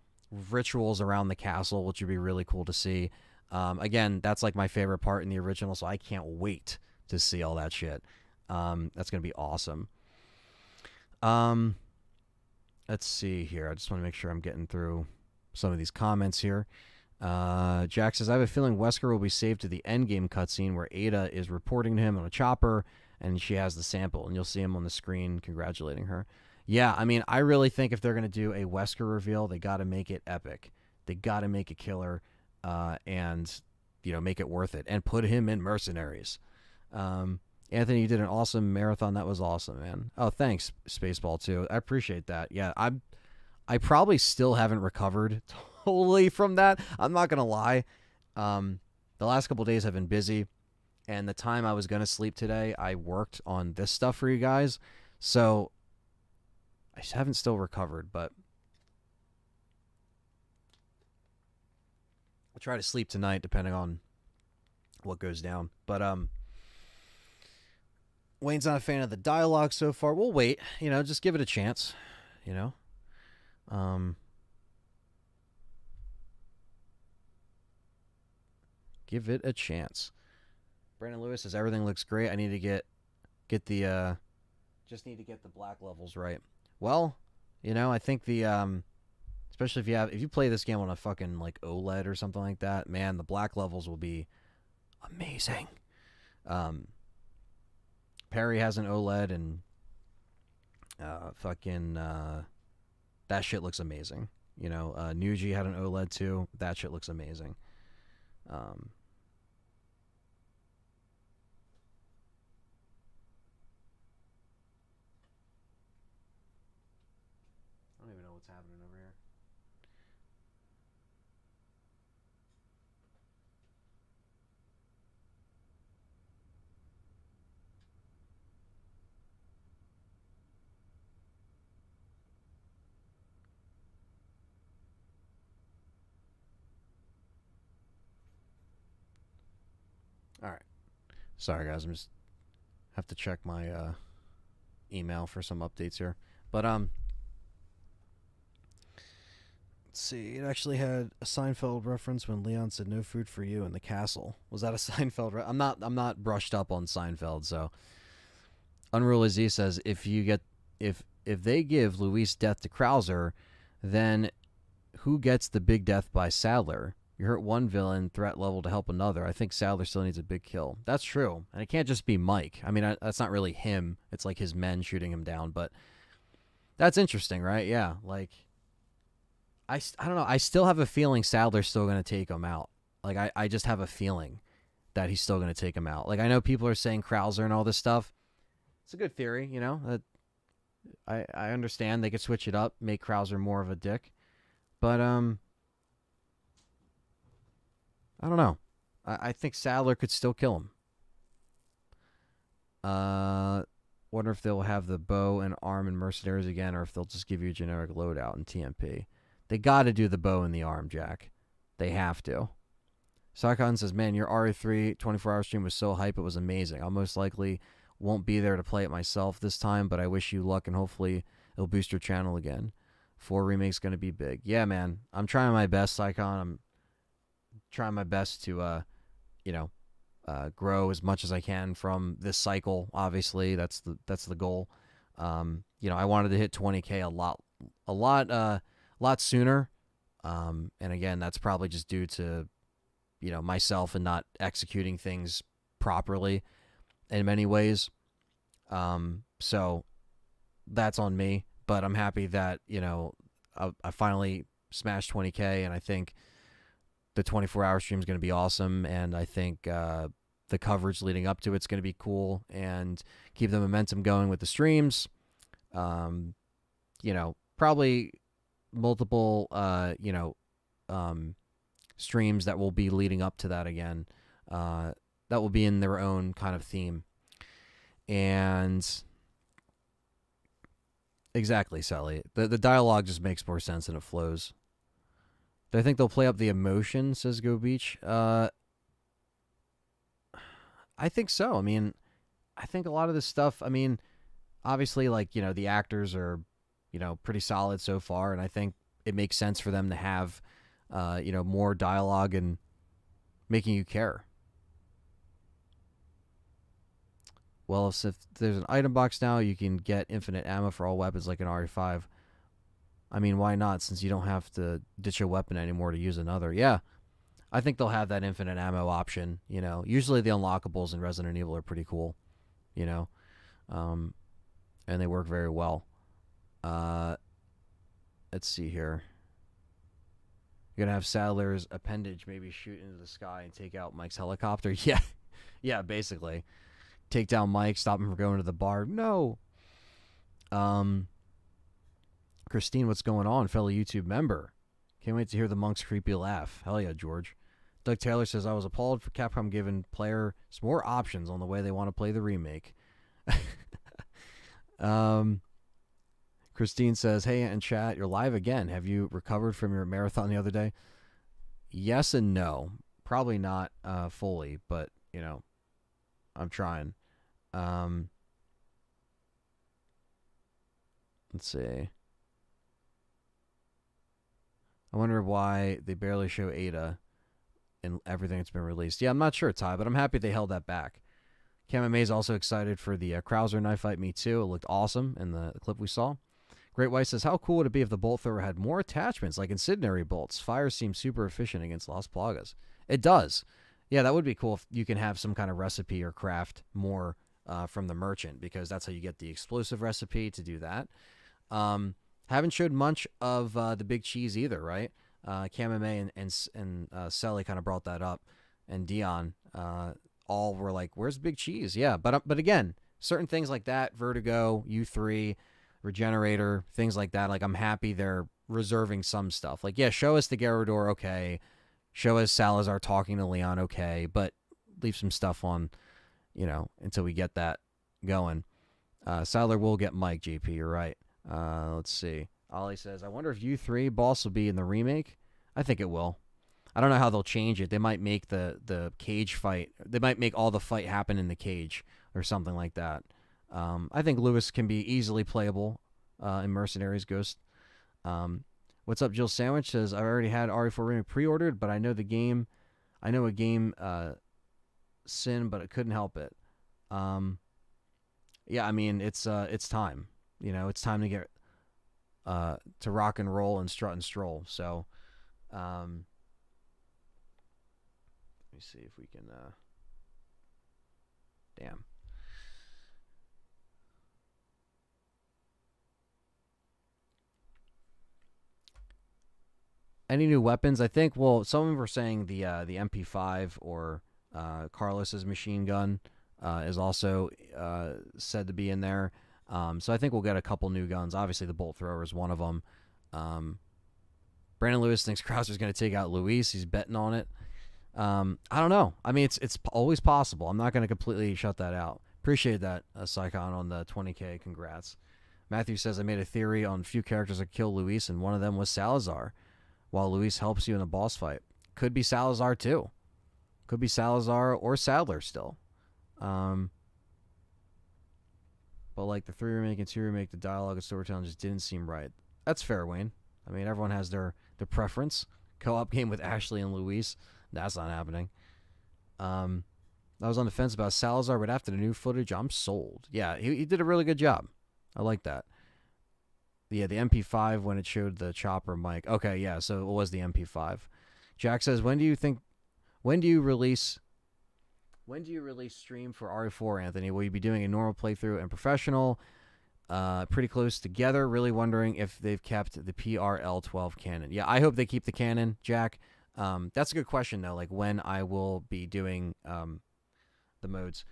A: rituals around the castle, which would be really cool to see. Again, that's like my favorite part in the original, so I can't wait to see all that shit. That's gonna be awesome. Let's see here. I just want to make sure I'm getting through some of these comments here. Jack says, I have a feeling Wesker will be saved to the endgame cutscene where Ada is reporting to him on a chopper, and she has the sample, and you'll see him on the screen congratulating her. Yeah, I mean, I really think if they're going to do a Wesker reveal, they got to make it epic. They got to make it killer, and make it worth it, and put him in Mercenaries. Anthony, you did an awesome marathon. That was awesome, man. Oh, thanks, Spaceball, too. I appreciate that. Yeah, I probably still haven't recovered totally from that. I'm not going to lie. The last couple days have been busy, and the time I was going to sleep today, I worked on this stuff for you guys. So I haven't still recovered, but I'll try to sleep tonight depending on what goes down. But Wayne's not a fan of the dialogue so far. We'll wait. Just give it a chance. Give it a chance. Brandon Lewis says everything looks great. I need to get the just need to get the black levels right. Well, I think the especially if you play this game on a fucking like OLED or something like that, man, the black levels will be amazing. Perry has an OLED, and that shit looks amazing. Nuji had an OLED too. That shit looks amazing. I don't even know what's happening over here. All right. Sorry, guys. I'm just have to check my email for some updates here. But let's see. It actually had a Seinfeld reference when Leon said "no food for you" in the castle. Was that a Seinfeld? I'm not brushed up on Seinfeld. So Unruly Z says if they give Luis death to Krauser, then who gets the big death by Sadler? You hurt one villain threat level to help another. I think Sadler still needs a big kill. That's true. And it can't just be Mike. I mean, that's not really him. It's like his men shooting him down. But that's interesting, right? Yeah. Like, I don't know. I still have a feeling Sadler's still going to take him out. Like, I just have a feeling that he's still going to take him out. Like, I know people are saying Krauser and all this stuff. It's a good theory, you know. I understand they could switch it up, make Krauser more of a dick. But, I don't know. I think Sadler could still kill him. Wonder if they'll have the bow and arm and mercenaries again, or if they'll just give you a generic loadout in TMP. They got to do the bow and the arm, Jack. They have to. Sarkon says, man, your RE3 24-hour stream was so hype. It was amazing. I'll most likely won't be there to play it myself this time, but I wish you luck, and hopefully it'll boost your channel again. 4 Remake's going to be big. Yeah, man. I'm trying my best, Sarkon. I'm trying my best to, grow as much as I can from this cycle. Obviously, that's the goal. I wanted to hit 20K a lot sooner. And again, that's probably just due to, myself and not executing things properly in many ways. So that's on me, but I'm happy that, I finally smashed 20K, and I think the 24-hour stream is going to be awesome, and I think the coverage leading up to it's going to be cool and keep the momentum going with the streams. Probably multiple, streams that will be leading up to that again. That will be in their own kind of theme. And exactly, Sally. The dialogue just makes more sense and it flows. Do I think they'll play up the emotion, says Go Beach? I think so. I mean, I think a lot of this stuff, obviously, the actors are, pretty solid so far, and I think it makes sense for them to have, more dialogue and making you care. Well, if there's an item box now, you can get infinite ammo for all weapons like an RE5. I mean, why not, since you don't have to ditch a weapon anymore to use another? Yeah, I think they'll have that infinite ammo option. Usually the unlockables in Resident Evil are pretty cool, and they work very well. Let's see here. You're going to have Sadler's appendage maybe shoot into the sky and take out Mike's helicopter? Yeah. Yeah, basically. Take down Mike, stop him from going to the bar. No. Christine, what's going on? Fellow YouTube member. Can't wait to hear the monk's creepy laugh. Hell yeah, George. Doug Taylor says, I was appalled for Capcom giving players more options on the way they want to play the remake. Christine says, hey, in chat, you're live again. Have you recovered from your marathon the other day? Yes and no. Probably not fully, but, I'm trying. Let's see. I wonder why they barely show Ada in everything that's been released. Yeah, I'm not sure, Ty, but I'm happy they held that back. Cam May is also excited for the Krauser knife fight. Me too. It looked awesome in the clip we saw. Great White says, how cool would it be if the bolt thrower had more attachments like incendiary bolts? Fire seems super efficient against Las Plagas. It does. Yeah, that would be cool if you can have some kind of recipe or craft more from the merchant, because that's how you get the explosive recipe to do that. Haven't showed much of the big cheese either, right? Kamame and Selly kind of brought that up, and Dion all were like, where's the big cheese? Yeah, but again, certain things like that, Vertigo, U3, Regenerator, things like that, like I'm happy they're reserving some stuff. Like, yeah, show us the Garrador, okay. Show us Salazar talking to Leon, okay, but leave some stuff on, until we get that going. Sadler will get Mike, JP, you're right. Let's see. Ollie says, I wonder if U3 boss will be in the remake. I think it will. I don't know how they'll change it. They might make the cage fight. They might make all the fight happen in the cage or something like that. I think Lewis can be easily playable in Mercenaries Ghost. What's up, Jill Sandwich says, I already had RE4 Remake pre-ordered, but I know a game sin, but I couldn't help it. Yeah, I mean, it's time. It's time to get to rock and roll and strut and stroll. So, me see if we can. Damn. Any new weapons? I think. Well, some of them were saying the MP5 or Carlos's machine gun is also said to be in there. So I think we'll get a couple new guns. Obviously, the bolt thrower is one of them. Brandon Lewis thinks Krauser's going to take out Luis. He's betting on it. I don't know. I mean, it's always possible. I'm not going to completely shut that out. Appreciate that, Psychon, on the 20K. Congrats. Matthew says, I made a theory on few characters that kill Luis, and one of them was Salazar, while Luis helps you in a boss fight. Could be Salazar, too. Could be Salazar or Sadler still. But like the 3 remake and 2 remake, the dialogue and storytelling just didn't seem right. That's fair, Wayne. I mean, everyone has their preference. Co-op game with Ashley and Luis. That's not happening. I was on the fence about Salazar, but after the new footage, I'm sold. Yeah, he did a really good job. I like that. Yeah, the MP5 when it showed the chopper mic. Okay, yeah, so it was the MP5. Jack says, when do you release stream for RE4, Anthony? Will you be doing a normal playthrough and professional? Pretty close together. Really wondering if they've kept the PRL12 canon. Yeah, I hope they keep the canon, Jack. That's a good question, though, like when I will be doing the modes.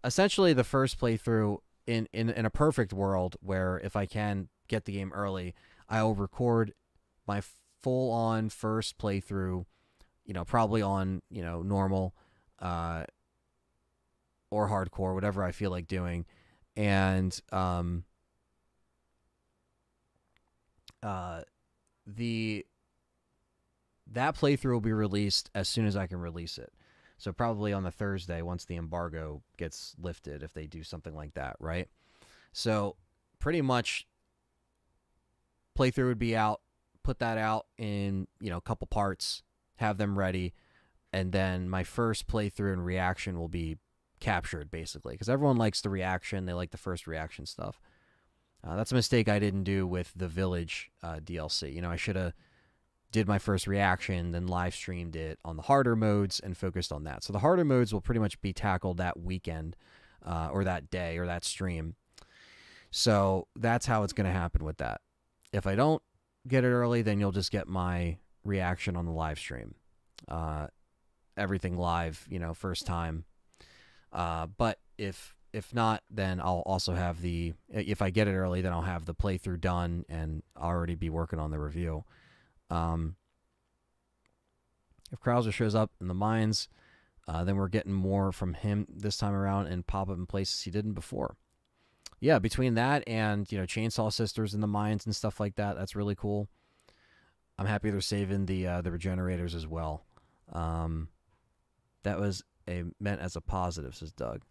A: Essentially, the first playthrough in a perfect world where if I can get the game early, I'll record my full-on first playthrough, probably on, normal or hardcore, whatever I feel like doing. And that playthrough will be released as soon as I can release it. So probably on the Thursday once the embargo gets lifted, if they do something like that, right? So pretty much playthrough would be out, put that out in, a couple parts, have them ready, and then my first playthrough and reaction will be captured, basically, because everyone likes the reaction. They like the first reaction stuff. That's a mistake I didn't do with the Village DLC. I should have did my first reaction, then live streamed it on the harder modes and focused on that. So the harder modes will pretty much be tackled that weekend or that day or that stream. So that's how it's going to happen with that. If I don't get it early, then you'll just get my reaction on the live stream. Everything live, first time. But if not, then I'll also have if I get it early, then I'll have the playthrough done and already be working on the review. If Krauser shows up in the mines, then we're getting more from him this time around and pop up in places he didn't before. Yeah, between that and, Chainsaw Sisters in the mines and stuff like that, that's really cool. I'm happy they're saving the regenerators as well. That was meant as a positive, says Doug.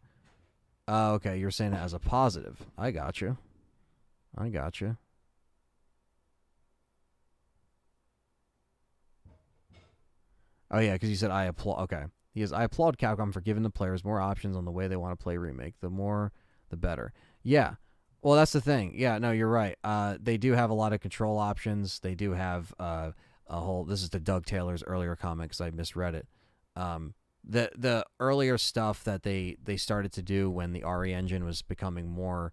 A: Okay, you're saying it as a positive. I got you. Oh, yeah, because you said I applaud. Okay. He goes, I applaud Capcom for giving the players more options on the way they want to play Remake. The more, the better. Yeah. Well, that's the thing. Yeah, no, you're right. They do have a lot of control options. They do have a whole... This is the Doug Taylor's earlier comment because I misread it. The earlier stuff that they started to do when the RE engine was becoming more,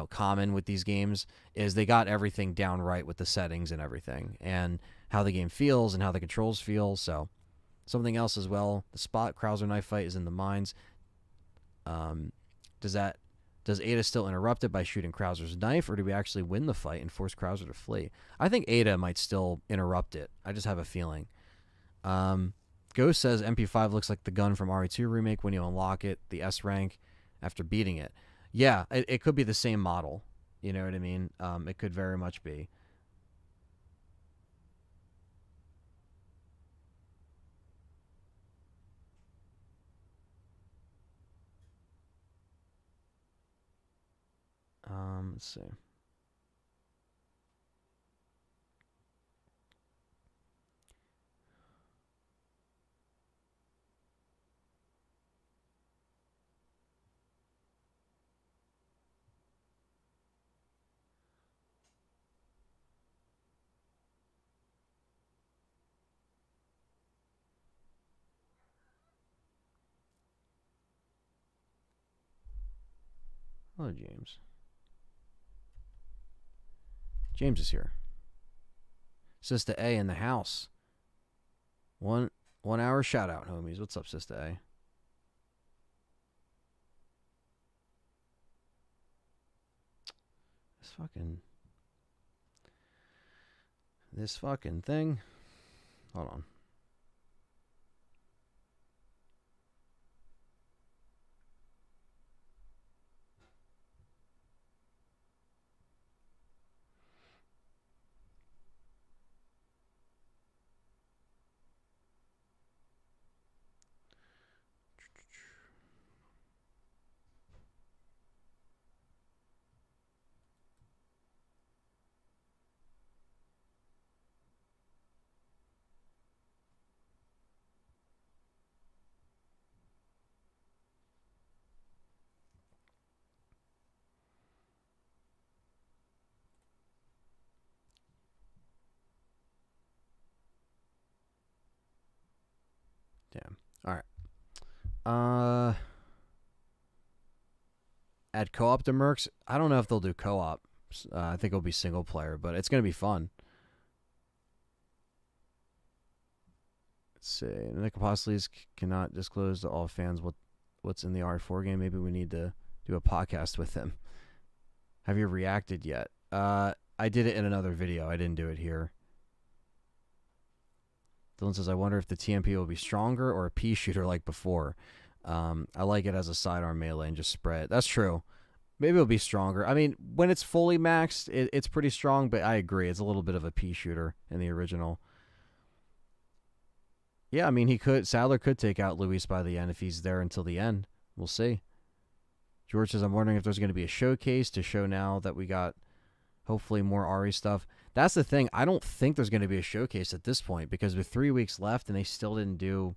A: common with these games is they got everything down right with the settings and everything and how the game feels and how the controls feel. So something else as well. The spot Krauser knife fight is in the mines. Does Ada still interrupt it by shooting Krauser's knife, or do we actually win the fight and force Krauser to flee? I think Ada might still interrupt it. I just have a feeling. Ghost says MP5 looks like the gun from RE2 Remake when you unlock it, the S rank, after beating it. Yeah, it could be the same model. You know what I mean? It could very much be. Let's see. Hello, James. James is here. Sister A in the house. 1 hour shout out, homies. What's up, Sister A? This fucking thing. Hold on. Damn. All right. Add co-op to Mercs. I don't know if they'll do co-op. I think it'll be single player, but it's gonna be fun. Let's see. Nick Apostles cannot disclose to all fans what's in the R4 game. Maybe we need to do a podcast with him. Have you reacted yet? I did it in another video. I didn't do it here. Dylan says, I wonder if the TMP will be stronger or a pea shooter like before. I like it as a sidearm melee and just spread. That's true. Maybe it'll be stronger. I mean, when it's fully maxed, it's pretty strong, but I agree. It's a little bit of a pea shooter in the original. Yeah, I mean, Sadler could take out Luis by the end if he's there until the end. We'll see. George says, I'm wondering if there's going to be a showcase to show now that we got hopefully more RE stuff. That's the thing. I don't think there's going to be a showcase at this point because with 3 weeks left and they still didn't do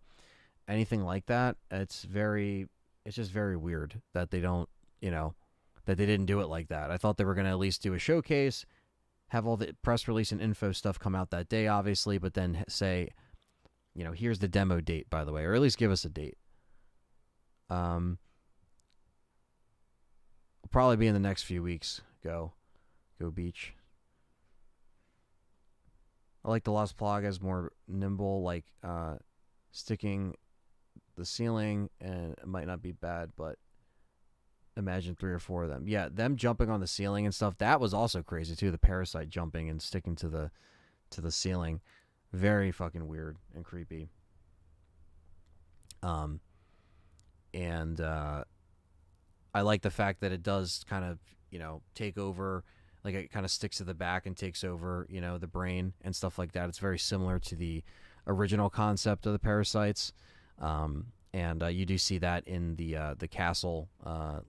A: anything like that, it's just very weird that they don't, that they didn't do it like that. I thought they were going to at least do a showcase, have all the press release and info stuff come out that day, obviously, but then say, here's the demo date, by the way, or at least give us a date. Will probably be in the next few weeks. Go Beach. I like the Las Plagas more nimble, like sticking the ceiling, and it might not be bad, but imagine 3 or 4 of them. Yeah, them jumping on the ceiling and stuff, that was also crazy too. The parasite jumping and sticking to the ceiling. Very fucking weird and creepy. And I like the fact that it does kind of, take over, like it kind of sticks to the back and takes over, the brain and stuff like that. It's very similar to the original concept of the parasites. And you do see that in the castle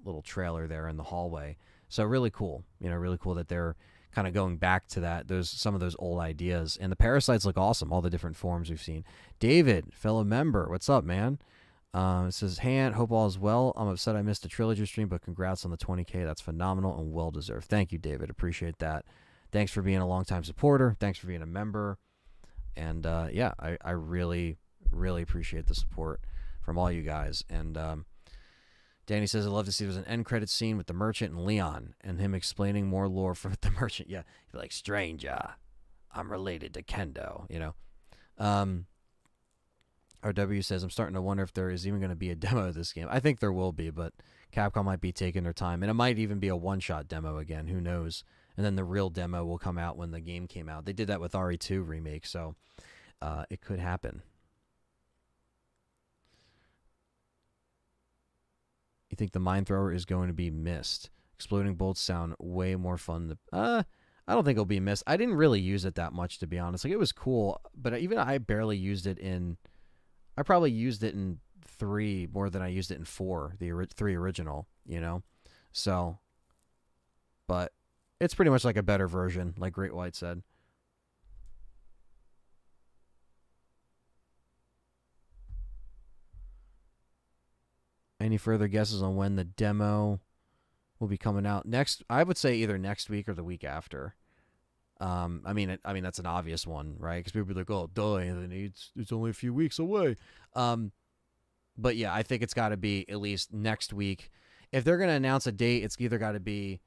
A: little trailer there in the hallway. So really cool, really cool that they're kind of going back to that, some of those old ideas. And the parasites look awesome, all the different forms we've seen. David, fellow member, what's up, man? It says, hey, Ant, hope all is well. I'm upset I missed a trilogy stream, but congrats on the 20K. That's phenomenal and well-deserved. Thank you, David. Appreciate that. Thanks for being a longtime supporter. Thanks for being a member. And, yeah, I really, really appreciate the support from all you guys. And Danny says, I'd love to see there's an end credit scene with the merchant and Leon and him explaining more lore for the merchant. Yeah, he'd be like, stranger, I'm related to Kendo, RW says, I'm starting to wonder if there is even going to be a demo of this game. I think there will be, but Capcom might be taking their time. And it might even be a one-shot demo again. Who knows? And then the real demo will come out when the game came out. They did that with RE2 Remake, so it could happen. You think the mine thrower is going to be missed? Exploding bolts sound way more fun. I don't think it'll be missed. I didn't really use it that much, to be honest. Like, it was cool, but even I barely used it in... I probably used it in 3 more than I used it in 4, the 3 original, So, but it's pretty much like a better version, like Great White said. Any further guesses on when the demo will be coming out? Next, I would say either next week or the week after. I mean that's an obvious one, right? Because people be like, "Oh, duh, Anthony, it's only a few weeks away." But yeah, I think it's got to be at least next week. if they're gonna announce a date, it's either got to be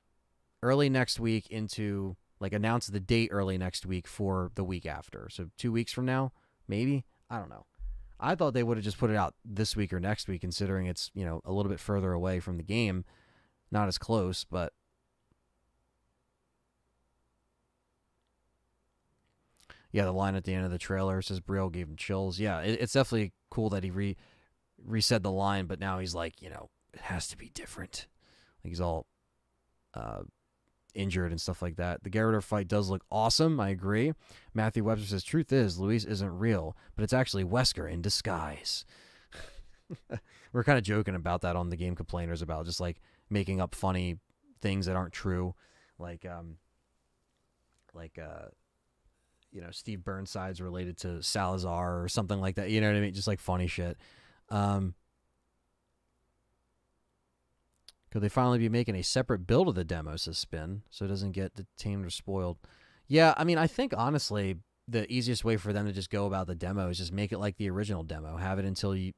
A: early next week into like announce the date early next week for the week after. So 2 weeks from now, maybe. I don't know. I thought they would have just put it out this week or next week, considering it's a little bit further away from the game, not as close, but. Yeah, the line at the end of the trailer says Brielle gave him chills. Yeah, it's definitely cool that he reset the line, but now he's like, it has to be different. Like he's all injured and stuff like that. The Gyarados fight does look awesome. I agree. Matthew Webster says, truth is, Luis isn't real, but it's actually Wesker in disguise. We're kind of joking about that on the Game Complainers about just like making up funny things that aren't true. Like Steve Burnside's related to Salazar or something like that. You know what I mean? Just like funny shit. Could they finally be making a separate build of the demo, says Spin, so it doesn't get detained or spoiled? Yeah, I mean, I think, honestly, the easiest way for them to just go about the demo is just make it like the original demo. Have it until you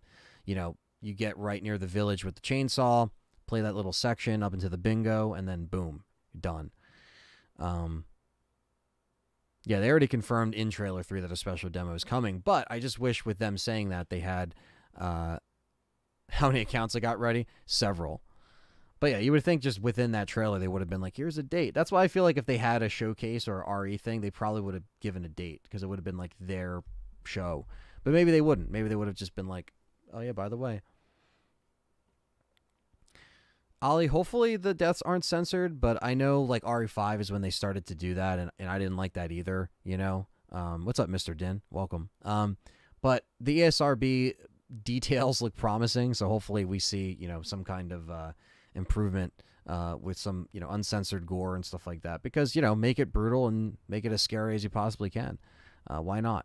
A: get right near the village with the chainsaw, play that little section up into the bingo, and then boom, you're done. Yeah, they already confirmed in Trailer 3 that a special demo is coming, but I just wish with them saying that they had, how many accounts I got ready? Several. But yeah, you would think just within that trailer they would have been like, here's a date. That's why I feel like if they had a showcase or a RE thing, they probably would have given a date because it would have been like their show. But maybe they wouldn't. Maybe they would have just been like, oh yeah, by the way. Ollie, hopefully the deaths aren't censored, but I know like RE5 is when they started to do that, and I didn't like that either, What's up, Mr. Din? Welcome. But the ESRB details look promising, so hopefully we see, some kind of improvement with some, uncensored gore and stuff like that, because, make it brutal and make it as scary as you possibly can. Why not?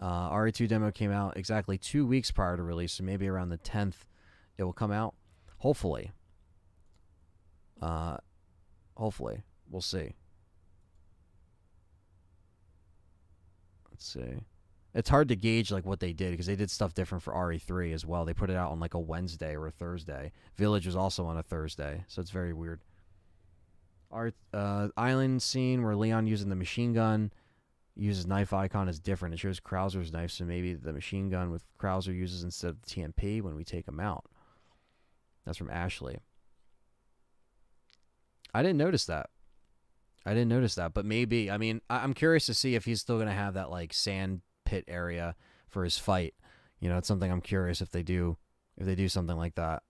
A: RE2 demo came out exactly 2 weeks prior to release, so maybe around the 10th it will come out. Hopefully. Hopefully. We'll see. Let's see. It's hard to gauge like what they did because they did stuff different for RE3 as well. They put it out on like a Wednesday or a Thursday. Village was also on a Thursday, so it's very weird. Our island scene where Leon using the machine gun uses knife icon is different. It shows Krauser's knife, so maybe the machine gun with Krauser uses instead of the TMP when we take him out. That's from Ashley. I didn't notice that. But maybe. I mean, I'm curious to see if he's still going to have that like sand pit area for his fight. It's something I'm curious if they do something like that.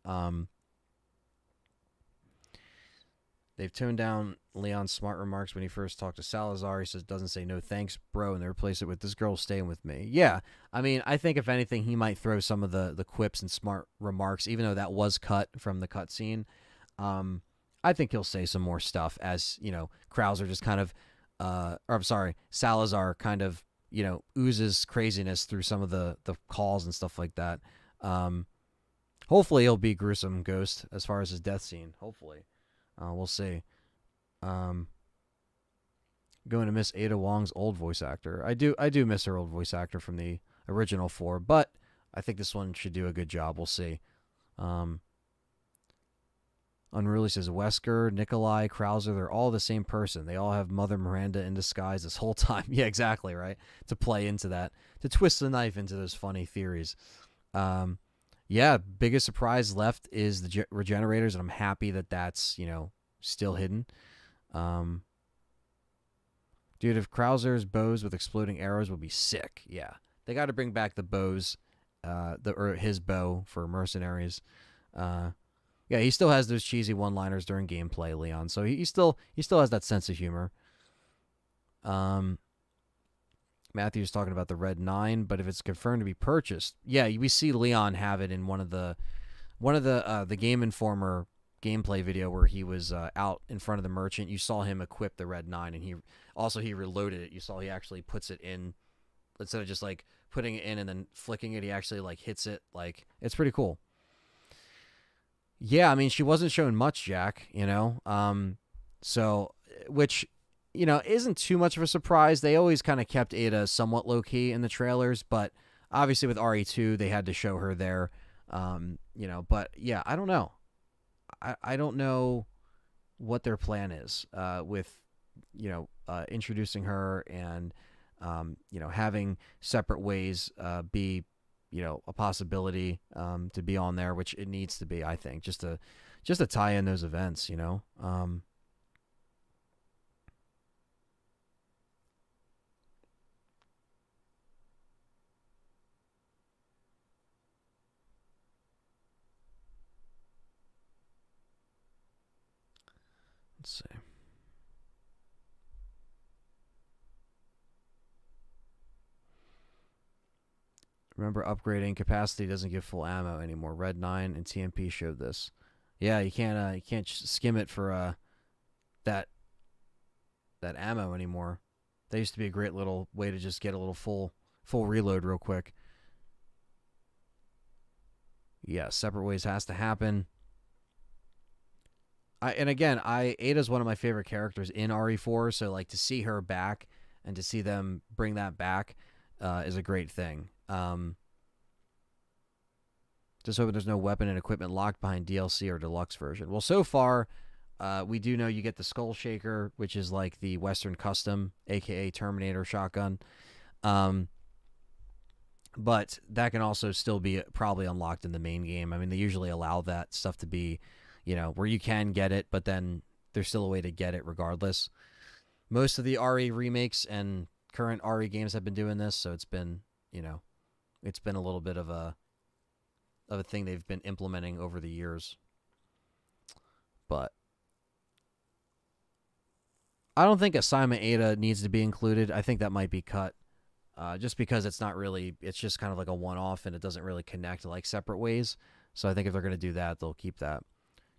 A: They've toned down Leon's smart remarks when he first talked to Salazar. He says, doesn't say no thanks, bro, and they replace it with this girl's staying with me. Yeah, I mean, I think if anything, he might throw some of the quips and smart remarks, even though that was cut from the cutscene. I think he'll say some more stuff as, Krauser just kind of, Salazar kind of, oozes craziness through some of the calls and stuff like that. Hopefully he'll be gruesome Ghost as far as his death scene. Hopefully. We'll see. Going to miss Ada Wong's old voice actor. I do miss her old voice actor from the original 4, but I think this one should do a good job. We'll see. Unruly says Wesker, Nikolai, Krauser, they're all the same person. They all have Mother Miranda in disguise this whole time. Yeah, exactly, right? To play into that. To twist the knife into those funny theories. Yeah, biggest surprise left is the regenerators, and I'm happy that that's, still hidden. Dude, if Krauser's bows with exploding arrows would be sick. Yeah. They got to bring back the bows, or his bow for mercenaries. Yeah, he still has those cheesy one-liners during gameplay, Leon. So he still has that sense of humor. Matthew's talking about the Red 9, but if it's confirmed to be purchased, yeah, we see Leon have it in one of the Game Informer gameplay video where he was out in front of the merchant. You saw him equip the Red 9, and he reloaded it. You saw he actually puts it in instead of just like putting it in and then flicking it. He actually like hits it. Like, it's pretty cool. Yeah, I mean, she wasn't showing much, Jack, so, which, isn't too much of a surprise. They always kind of kept Ada somewhat low-key in the trailers, but obviously with RE2, they had to show her there, but yeah, I don't know. I don't know what their plan is with introducing her and having separate ways be a possibility to be on there, which it needs to be, I think, just to tie in those events. Let's see. Remember, upgrading capacity doesn't give full ammo anymore. Red 9 and TMP showed this. Yeah, you can't skim it for that that ammo anymore. That used to be a great little way to just get a little full reload real quick. Yeah, separate ways has to happen. Ada's one of my favorite characters in RE4, so like to see her back and to see them bring that back is a great thing. Just hoping there's no weapon and equipment locked behind DLC or deluxe version. Well, so far, we do know you get the Skull Shaker, which is like the Western Custom, aka Terminator shotgun. But that can also still be probably unlocked in the main game. I mean, they usually allow that stuff to be, where you can get it, but then there's still a way to get it regardless. Most of the RE remakes and current RE games have been doing this, so it's been a little bit of a thing they've been implementing over the years. But I don't think Assignment Ada needs to be included. I think that might be cut. Just because it's not really, it's just kind of like a one-off and it doesn't really connect like separate ways. So I think if they're going to do that, they'll keep that.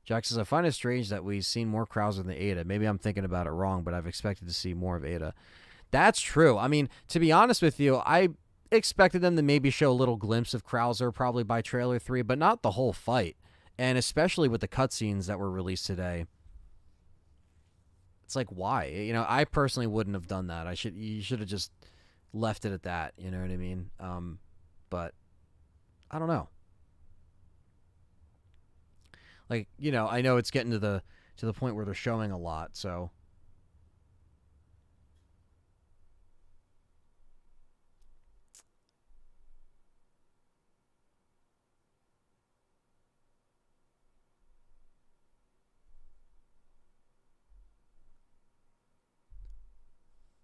A: Jack says, I find it strange that we've seen more Krauser than Ada. Maybe I'm thinking about it wrong, but I've expected to see more of Ada. That's true. I mean, to be honest with you, I expected them to maybe show a little glimpse of Krauser probably by trailer 3, but not the whole fight. And especially with the cutscenes that were released today. It's like, why? I personally wouldn't have done that. You should have just left it at that. You know what I mean? But I don't know. Like, I know it's getting to the point where they're showing a lot, so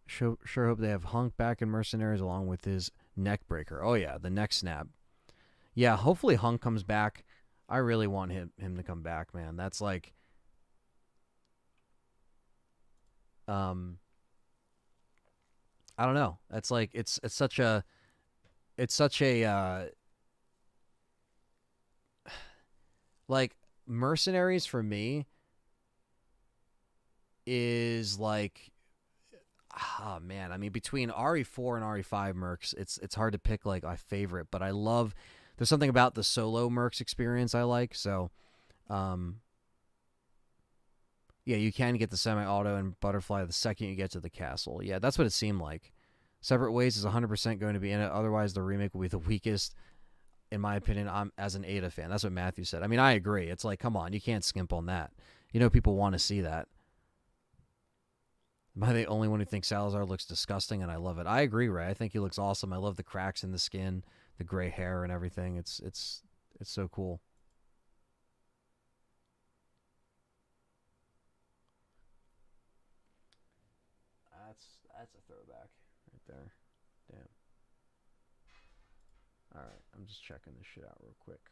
A: sure hope they have Hunk back in Mercenaries along with his neck breaker. Oh yeah, the neck snap. Yeah, hopefully Hunk comes back. I really want him to come back, man. That's like I don't know. That's like it's such a like Mercenaries for me is like, oh man, I mean between RE4 and RE5 mercs, it's hard to pick like my favorite, but I love there's something about the solo mercs experience I like. So yeah, you can get the semi-auto and butterfly the second you get to the castle. Yeah, that's what it seemed like. Separate Ways is 100% going to be in it. Otherwise, the remake will be the weakest, in my opinion. I'm as an Ada fan. That's what Matthew said. I mean, I agree. It's like, come on, you can't skimp on that. People want to see that. Am I the only one who thinks Salazar looks disgusting? And I love it. I agree, Ray. I think he looks awesome. I love the cracks in the skin, the gray hair, and everything. It's so cool. That's a throwback right there. Damn. All right, I'm just checking this shit out real quick.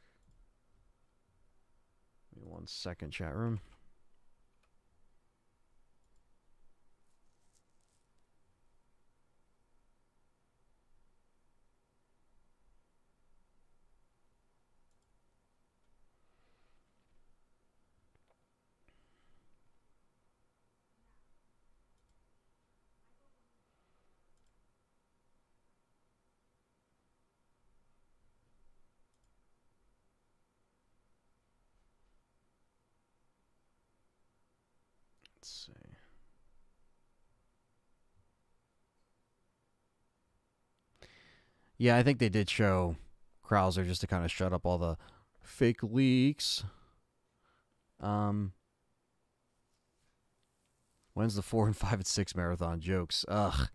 A: Give me 1 second, chat room. Let's see. Yeah, I think they did show Krauser just to kind of shut up all the fake leaks. Um, when's the 4 and 5 and 6 marathon? Jokes. Ugh.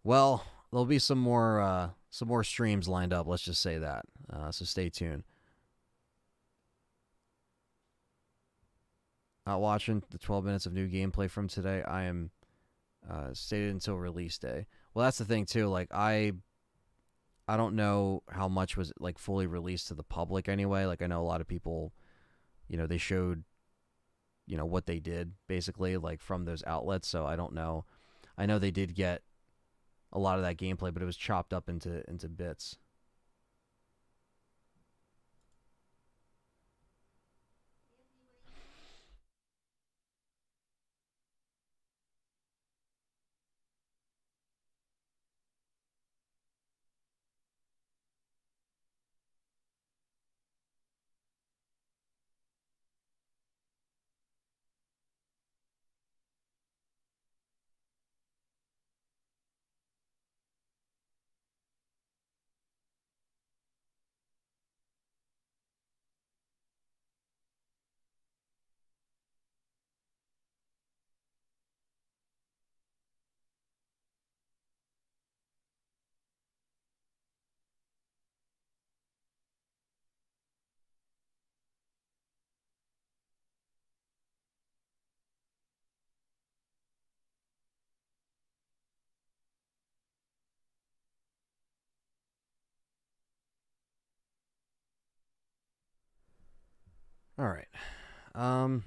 A: Well, there'll be some more streams lined up. Let's just say that. So stay tuned. Not watching the 12 minutes of new gameplay from today. I am stated until release day. Well, that's the thing too. Like I don't know how much was like fully released to the public anyway. Like I know a lot of people, they showed, what they did basically like from those outlets. So I don't know. I know they did get a lot of that gameplay, but it was chopped up into bits. All right. Um,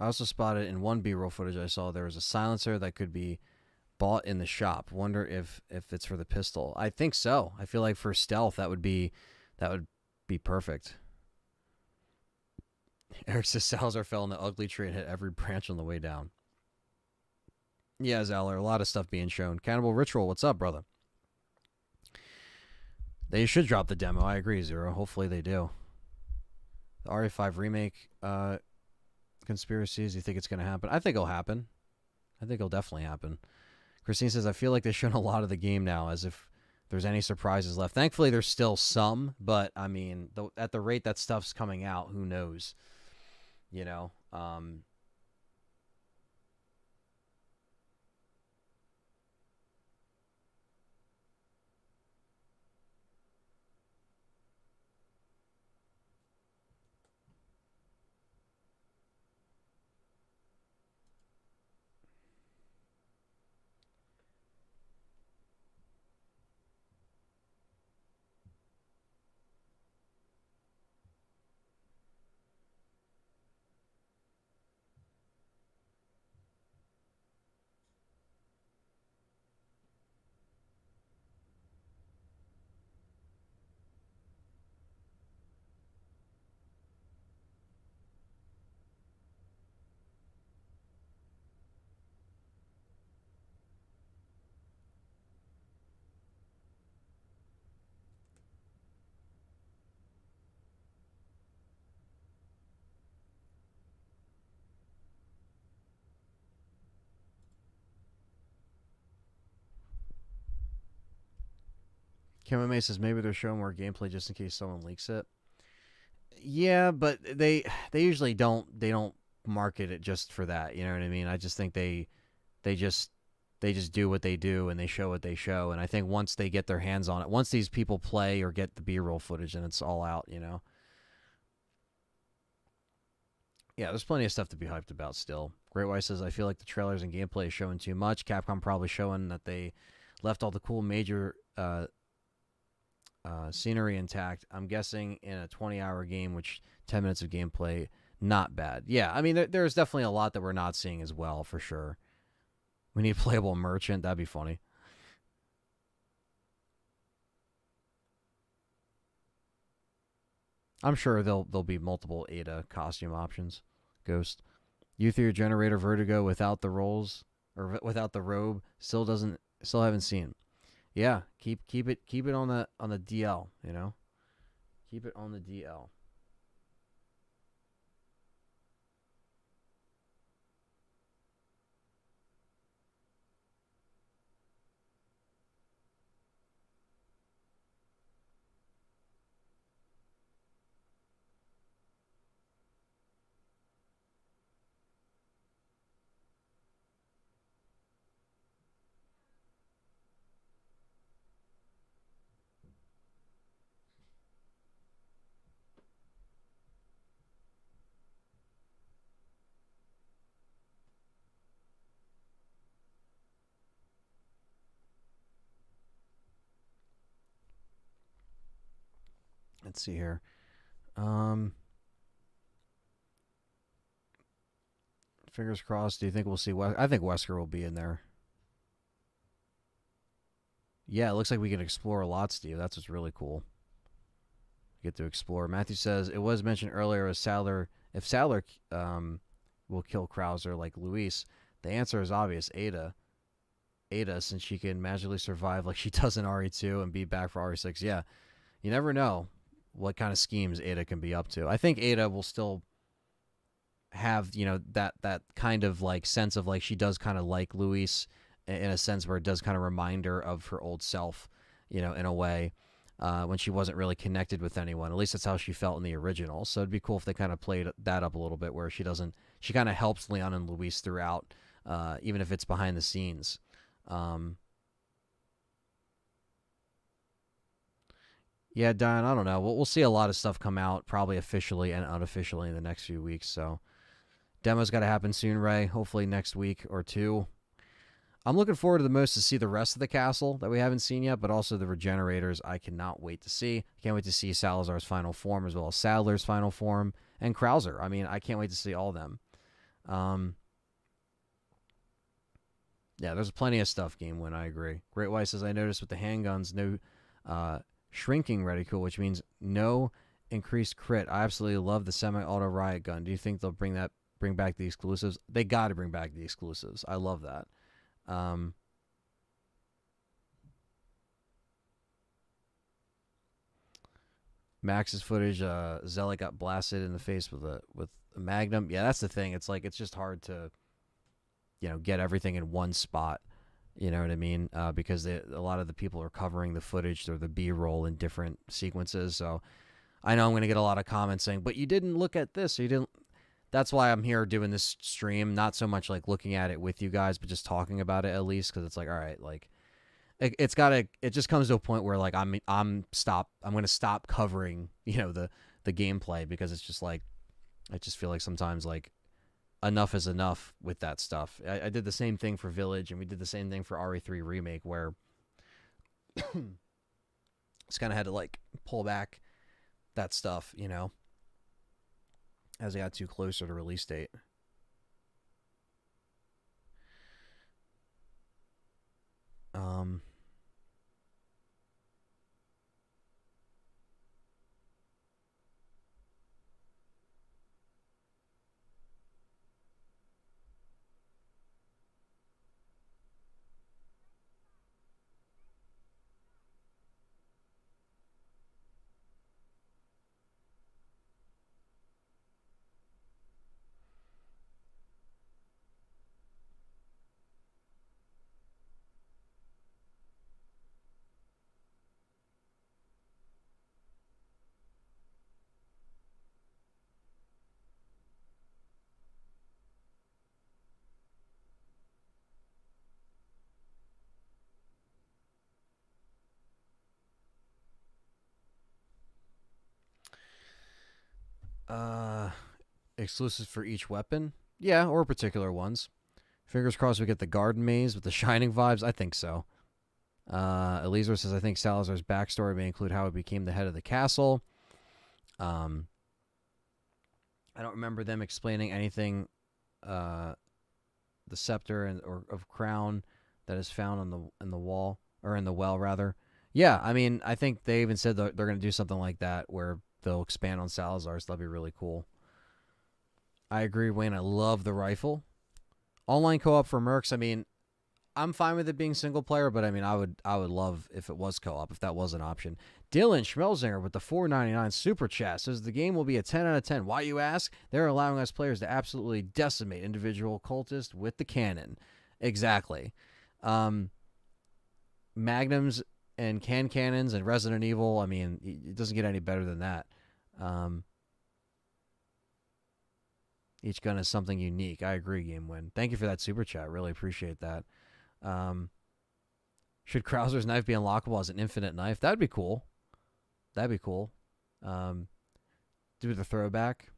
A: I also spotted in one B-roll footage I saw there was a silencer that could be bought in the shop. Wonder if it's for the pistol. I think so. I feel like for stealth that would be perfect. Eric says Salazar fell in the ugly tree and hit every branch on the way down. Yeah, Zeller, a lot of stuff being shown. Cannibal Ritual, what's up, brother? They should drop the demo. I agree, Zero. Hopefully they do. The RE5 remake conspiracies. You think it's going to happen? I think it'll happen. I think it'll definitely happen. Christine says, I feel like they've shown a lot of the game now, as if there's any surprises left. Thankfully, there's still some, but I mean, at the rate that stuff's coming out, who knows? You know. Kimame says maybe they're showing more gameplay just in case someone leaks it. Yeah, but they usually don't market it just for that. You know what I mean? I just think they just they just do what they do and they show what they show. And I think once they get their hands on it, once these people play or get the B-roll footage, and it's all out. Yeah, there's plenty of stuff to be hyped about still. Great White says, I feel like the trailers and gameplay is showing too much. Capcom probably showing that they left all the cool major scenery intact. I'm guessing in a 20-hour game, which 10 minutes of gameplay, not bad. Yeah, I mean, there's definitely a lot that we're not seeing as well, for sure. We need a playable merchant. That'd be funny. I'm sure there'll be multiple Ada costume options. Ghost. Youth Generator Vertigo without the rolls or without the robe still haven't seen. Yeah, keep it on the DL. Keep it on the DL. Let's see here. Um, Fingers crossed. Do you think we'll see? I think Wesker will be in there. Yeah, it looks like we can explore a lot, Steve. That's what's really cool. Get to explore. Matthew says it was mentioned earlier as Sadler. If Sadler will kill Krauser like Luis, the answer is obvious. Ada, since she can magically survive like she does in RE2 and be back for RE6. Yeah, you never know what kind of schemes Ada can be up to. I think Ada will still have that kind of like sense of like she does kind of like Luis in a sense where it does kind of remind her of her old self, in a way. When she wasn't really connected with anyone. At least that's how she felt in the original. So it'd be cool if they kind of played that up a little bit, where she kind of helps Leon and Luis throughout, even if it's behind the scenes. Yeah, Diane, I don't know. We'll see a lot of stuff come out, probably officially and unofficially, in the next few weeks. So demo's got to happen soon, Ray. Hopefully next week or two. I'm looking forward to the most to see the rest of the castle that we haven't seen yet, but also the regenerators I cannot wait to see. I can't wait to see Salazar's final form as well as Sadler's final form and Krauser. I mean, I can't wait to see all of them. Yeah, there's plenty of stuff, Game Win. I agree. Great White says, I noticed with the handguns, no shrinking reticle, which means no increased crit. I absolutely love the semi-auto riot gun. Do you think they'll bring back the exclusives? They got to bring back the exclusives. I love that. Max's footage, Zealot got blasted in the face with a magnum. Yeah, that's the thing. It's like it's just hard to, get everything in one spot. You know what I mean? Because a lot of the people are covering the footage or the B-roll in different sequences. So I know I'm going to get a lot of comments saying, "But you didn't look at this. Or you didn't." That's why I'm here doing this stream. Not so much like looking at it with you guys, but just talking about it at least, because it's like, all right, like it just comes to a point where like I'm going to stop covering the gameplay, because it's just like I just feel like sometimes like enough is enough with that stuff. I did the same thing for Village, and we did the same thing for RE3 Remake, where just kind of had to like pull back that stuff, as I got too closer to release date. Exclusive for each weapon? Yeah, or particular ones. Fingers crossed we get the garden maze with the shining vibes. I think so. Eliezer says, I think Salazar's backstory may include how he became the head of the castle. I don't remember them explaining anything. The scepter or of crown that is found in the wall, or in the well rather. Yeah, I mean, I think they even said they're going to do something like that where they'll expand on Salazar's. That'd be really cool. I agree, Wayne. I love the rifle. Online co-op for Mercs. I mean, I'm fine with it being single player, but I mean, I would love if it was co-op, if that was an option. Dylan Schmelzinger with the $4.99 super chat says the game will be a 10 out of 10. Why, you ask? They're allowing us players to absolutely decimate individual cultists with the cannon. Exactly. Magnums and cannons and Resident Evil. I mean, it doesn't get any better than that. Each gun is something unique. I agree, Game Win. Thank you for that super chat. Really appreciate that. Should Krauser's knife be unlockable as an infinite knife? That'd be cool. That'd be cool. Do the throwback.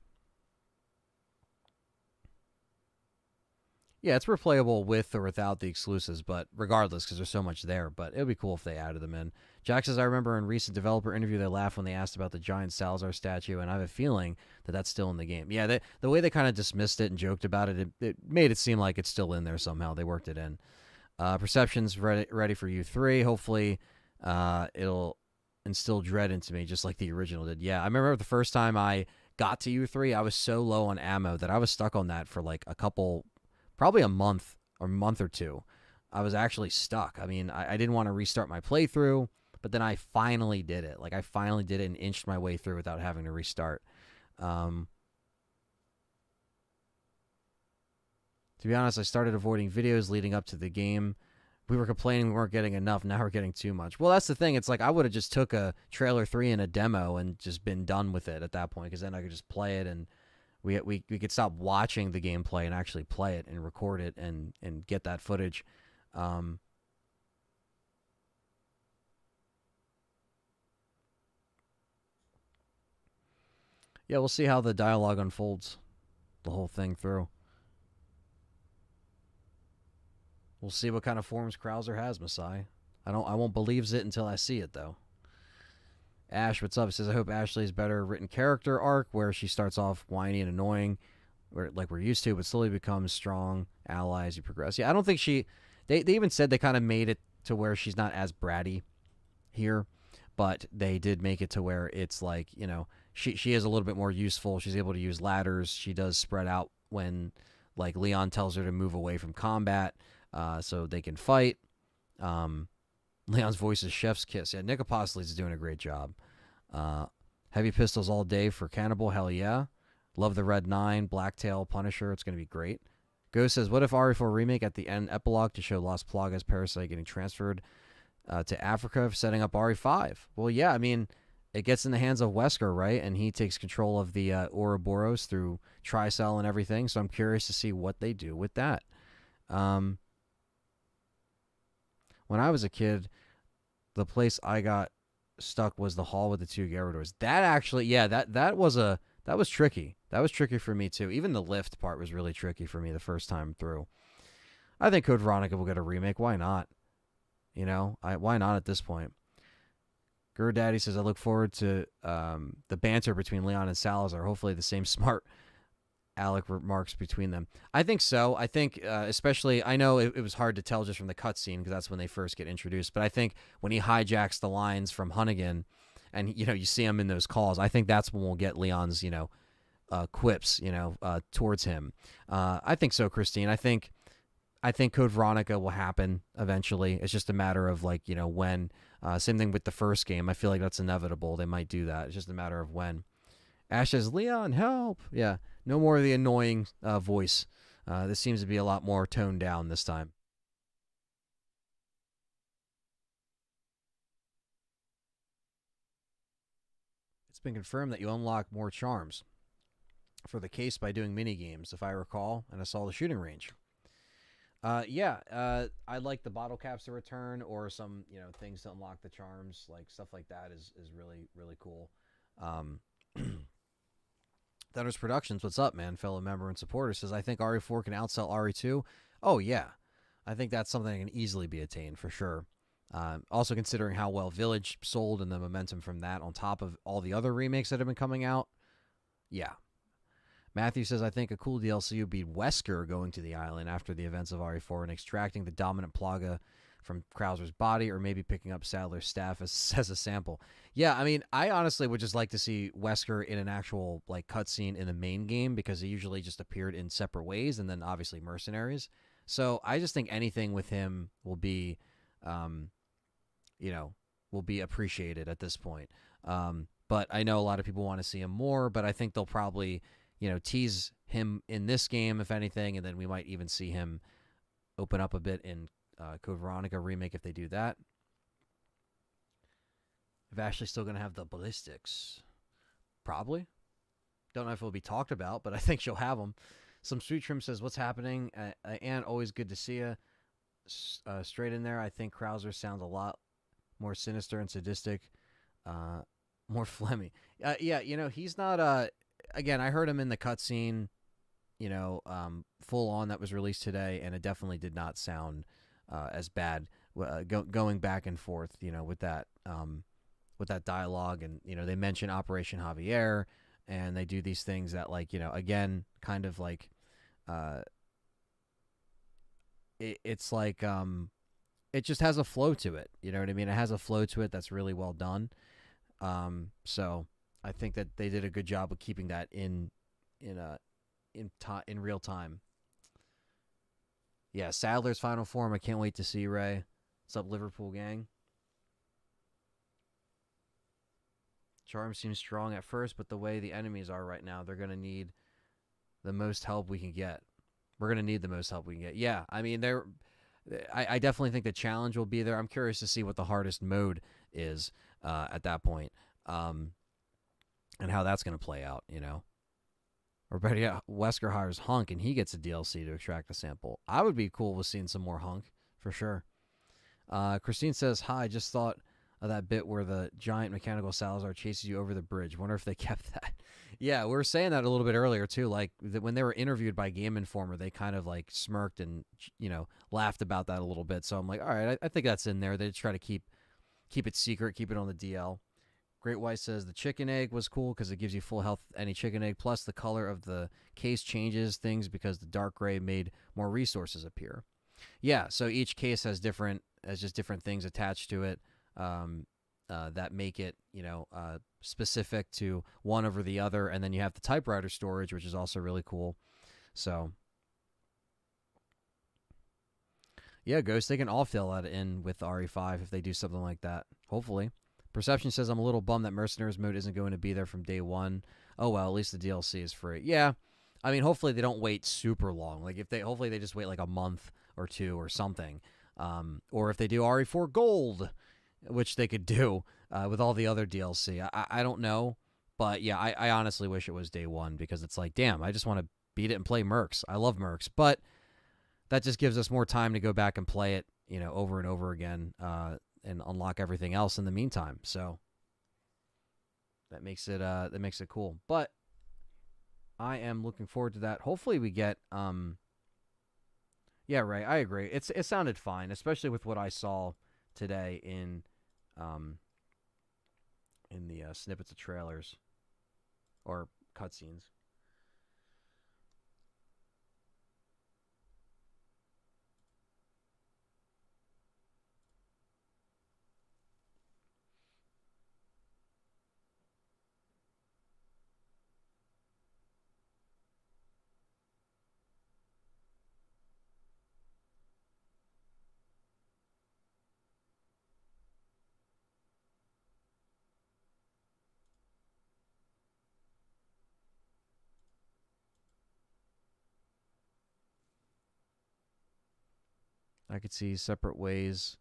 A: Yeah, it's replayable with or without the exclusives, but regardless, because there's so much there. But it would be cool if they added them in. Jack says, I remember in recent developer interview they laughed when they asked about the giant Salazar statue, and I have a feeling that that's still in the game. Yeah, the way they kind of dismissed it and joked about it, it made it seem like it's still in there somehow. They worked it in. Perception's ready for U3. Hopefully, it'll instill dread into me just like the original did. Yeah, I remember the first time I got to U3, I was so low on ammo that I was stuck on that for like probably a month or two. I was actually stuck. I mean, I didn't want to restart my playthrough, but then I finally did it. Like, I finally did it and inched my way through without having to restart. To be honest, I started avoiding videos leading up to the game. We were complaining we weren't getting enough. Now we're getting too much. Well, that's the thing. It's like I would have just took a trailer 3 and a demo and just been done with it at that point, because then I could just play it, and we could stop watching the gameplay and actually play it and record it and get that footage. Yeah, we'll see how the dialogue unfolds, the whole thing through. We'll see what kind of forms Krauser has, Masai. I won't believes it until I see it, though. Ash, what's up? Says, I hope Ashley's better written character arc where she starts off whiny and annoying, like we're used to, but slowly becomes strong ally as you progress. Yeah, I don't think they even said they kind of made it to where she's not as bratty here, but they did make it to where it's like, she is a little bit more useful. She's able to use ladders. She does spread out when like Leon tells her to move away from combat, so they can fight. Leon's voice is Chef's Kiss. Yeah, Nick Apostoli's doing a great job. Heavy pistols all day for Cannibal. Hell yeah. Love the Red 9, Blacktail, Punisher. It's going to be great. Ghost says, what if RE4 Remake at the end epilogue to show Lost Plaga's Parasite getting transferred to Africa, setting up RE5? Well, yeah, I mean, it gets in the hands of Wesker, right? And he takes control of the Ouroboros through Tricell and everything, so I'm curious to see what they do with that. When I was a kid, the place I got stuck was the hall with the 2 Gyarados. That actually, yeah, that was tricky. That was tricky for me too. Even the lift part was really tricky for me the first time through. I think Code Veronica will get a remake. Why not? Why not at this point? Daddy says, I look forward to the banter between Leon and Salazar. Hopefully the same smart Alec remarks between them. I think so. I think especially, I know it was hard to tell just from the cutscene because that's when they first get introduced, but I think when he hijacks the lines from Hunnigan and, you see him in those calls, I think that's when we'll get Leon's, quips, towards him. I think so, Christine. I think Code Veronica will happen eventually. It's just a matter of when. Same thing with the first game. I feel like that's inevitable. They might do that. It's just a matter of when. Ash says, Leon, help. Yeah, no more of the annoying voice. This seems to be a lot more toned down this time. It's been confirmed that you unlock more charms for the case by doing mini games, if I recall, and I saw the shooting range. I'd like the bottle caps to return, or some things to unlock the charms, like stuff like that is really, really cool. Thunder's Productions, what's up, man? Fellow member and supporter says, I think RE4 can outsell RE2. Oh, yeah. I think that's something that can easily be attained for sure. Also, considering how well Village sold and the momentum from that on top of all the other remakes that have been coming out. Yeah. Matthew says, I think a cool DLC would be Wesker going to the island after the events of RE4 and extracting the dominant Plaga from Krauser's body, or maybe picking up Sadler's staff as a sample. Yeah, I mean, I honestly would just like to see Wesker in an actual cutscene in the main game, because he usually just appeared in separate ways, and then obviously Mercenaries. So I just think anything with him will be, will be appreciated at this point. But I know a lot of people want to see him more, but I think they'll probably, tease him in this game, if anything, and then we might even see him open up a bit in Code Veronica Remake if they do that. If Ashley's still going to have the ballistics, probably. Don't know if it'll be talked about, but I think she'll have them. Some Sweet Trim says, what's happening? And always good to see you. Straight in there, I think Krauser sounds a lot more sinister and sadistic. More phlegmy. Yeah, he's not... again, I heard him in the cutscene, full on that was released today, and it definitely did not sound as bad. Going back and forth, with that dialogue, and they mention Operation Javier, and they do these things that, like, again, kind of like, it's like, it just has a flow to it. You know what I mean? It has a flow to it that's really well done. So I think that they did a good job of keeping that in real time. Yeah, Sadler's final form. I can't wait to see Ray. What's up, Liverpool gang? Charm seems strong at first, but the way the enemies are right now, they're gonna need the most help we can get. We're gonna need the most help we can get. Yeah, I mean, I definitely think the challenge will be there. I'm curious to see what the hardest mode is at that point, and how that's gonna play out. Or better yet, Wesker hires Hunk and he gets a DLC to extract a sample. I would be cool with seeing some more Hunk, for sure. Christine says, hi, just thought of that bit where the giant mechanical Salazar chases you over the bridge. Wonder if they kept that. Yeah, we were saying that a little bit earlier, too. Like, when they were interviewed by Game Informer, they kind of, like, smirked and, laughed about that a little bit. So I'm like, all right, I think that's in there. They try to keep it secret, keep it on the DL. Great White says the chicken egg was cool because it gives you full health any chicken egg. Plus, the color of the case changes things because the dark gray made more resources appear. Yeah, so each case has just different things attached to it that make it, specific to one over the other. And then you have the typewriter storage, which is also really cool. So, yeah, Ghost, they can all fill that in with RE5 if they do something like that. Hopefully. Perception says, I'm a little bummed that Mercenaries mode isn't going to be there from day one. Oh, well, at least the DLC is free. Yeah. I mean, hopefully they don't wait super long. Like, hopefully they just wait like a month or two or something. Or if they do RE4 Gold, which they could do with all the other DLC. I don't know. But yeah, I honestly wish it was day one because it's like, damn, I just want to beat it and play Mercs. I love Mercs. But that just gives us more time to go back and play it, over and over again. And unlock everything else in the meantime. So that makes it cool. But I am looking forward to that. Hopefully we get yeah, Ray, I agree. It sounded fine, especially with what I saw today in the snippets of trailers or cutscenes. I could see Separate Ways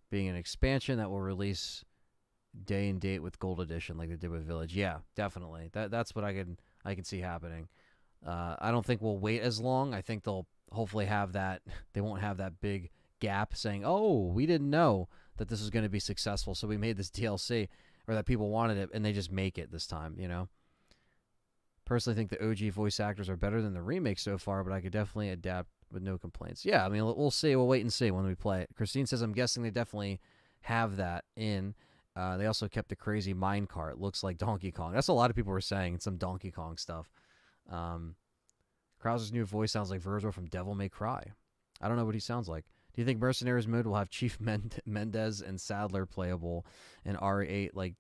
A: being an expansion that will release day and date with Gold Edition like they did with Village. Yeah, definitely. That's what I can see happening. I don't think we'll wait as long. I think they'll hopefully have that. They won't have that big gap saying, "Oh, we didn't know that this was going to be successful, so we made this DLC," or that people wanted it, and they just make it this time. Personally, think the OG voice actors are better than the remake so far, but I could definitely adapt with no complaints. Yeah, I mean, we'll see. We'll wait and see when we play it. Christine says, I'm guessing they definitely have that in. They also kept the crazy mine cart. Looks like Donkey Kong. That's what a lot of people were saying. Some Donkey Kong stuff. Krauser's new voice sounds like Virgil from Devil May Cry. I don't know what he sounds like. Do you think Mercenaries mode will have Chief Mendez and Sadler playable in RE8 like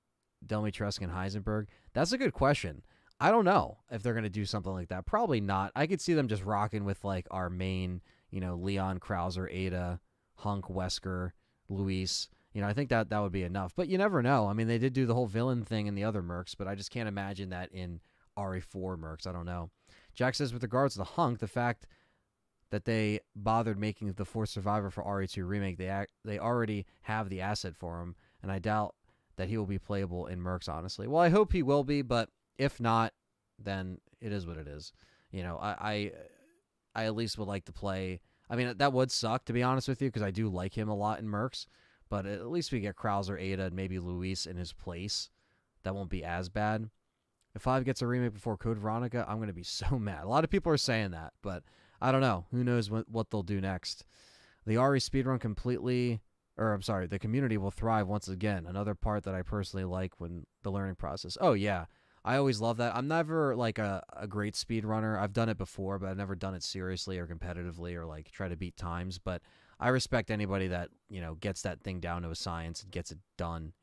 A: Dimitrescu and Heisenberg? That's a good question. I don't know if they're going to do something like that. Probably not. I could see them just rocking with like our main, Leon, Krauser, Ada, Hunk, Wesker, Luis. I think that would be enough. But you never know. I mean, they did do the whole villain thing in the other Mercs, but I just can't imagine that in RE4 Mercs. I don't know. Jack says, with regards to the Hunk, the fact that they bothered making the fourth Survivor for RE2 Remake, they already have the asset for him, and I doubt that he will be playable in Mercs, honestly. Well, I hope he will be, but if not, then it is what it is. I at least would like to play. I mean, that would suck, to be honest with you, because I do like him a lot in Mercs. But at least we get Krauser, Ada, and maybe Luis in his place. That won't be as bad. If 5 gets a remake before Code Veronica, I'm going to be so mad. A lot of people are saying that, but I don't know. Who knows what they'll do next. The RE speedrun completely, or I'm sorry, the community will thrive once again. Another part that I personally like when the learning process. Oh, yeah. I always love that. I'm never like a great speedrunner. I've done it before, but I've never done it seriously or competitively or like try to beat times. But I respect anybody that, gets that thing down to a science and gets it done,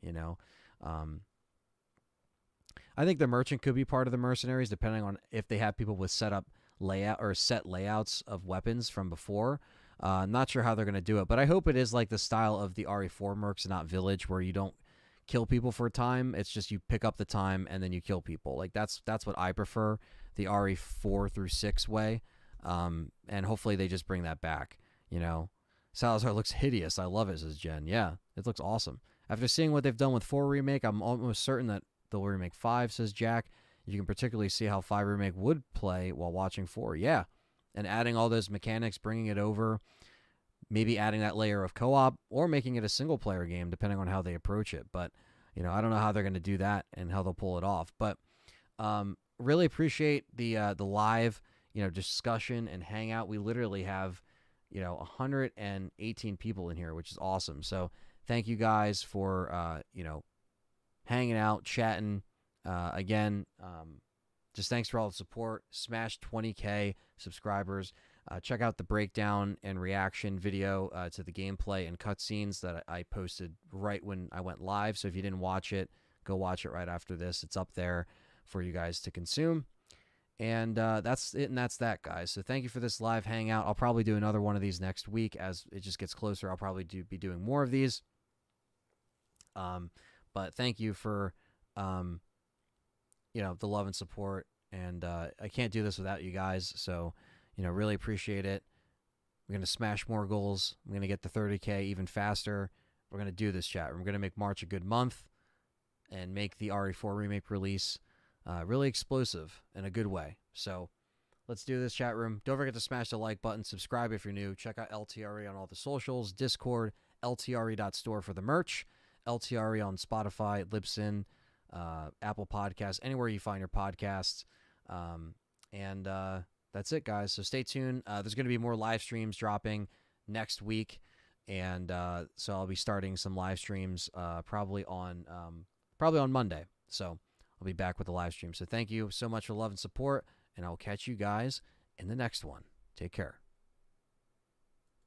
A: I think the merchant could be part of the mercenaries, depending on if they have people with set layouts of weapons from before. I'm not sure how they're going to do it, but I hope it is like the style of the RE4 mercs, not Village, where you don't kill people for a time. It's just you pick up the time and then you kill people. Like that's what I prefer, the RE4 through 6 way. And hopefully they just bring that back. Salazar looks hideous. I love it, says Jen. Yeah, it looks awesome. After seeing what they've done with 4 Remake, I'm almost certain that they'll remake 5, says Jack. You can particularly see how 5 Remake would play while watching 4. Yeah. And adding all those mechanics, bringing it over, maybe adding that layer of co-op or making it a single-player game, depending on how they approach it. But, I don't know how they're going to do that and how they'll pull it off. But really appreciate the live, discussion and hangout. We literally have, 118 people in here, which is awesome. So thank you guys for, hanging out, chatting. Again, just thanks for all the support. Smash 20K subscribers. Check out the breakdown and reaction video to the gameplay and cutscenes that I posted right when I went live. So if you didn't watch it, go watch it right after this. It's up there for you guys to consume. And that's it, and that's that, guys. So thank you for this live hangout. I'll probably do another one of these next week as it just gets closer. I'll probably be doing more of these. But thank you for, the love and support. And I can't do this without you guys. So, really appreciate it. We're going to smash more goals. I'm going to get to 30K even faster. We're going to do this, chat. We're going to make March a good month and make the RE4 Remake release really explosive in a good way. So let's do this, chat room. Don't forget to smash the like button. Subscribe if you're new. Check out LTRE on all the socials. Discord, LTRE.store for the merch. LTRE on Spotify, Libsyn, Apple Podcasts, anywhere you find your podcasts. And that's it, guys. So stay tuned. There's going to be more live streams dropping next week. And so I'll be starting some live streams probably on Monday. So I'll be back with the live stream. So thank you so much for love and support. And I'll catch you guys in the next one. Take care.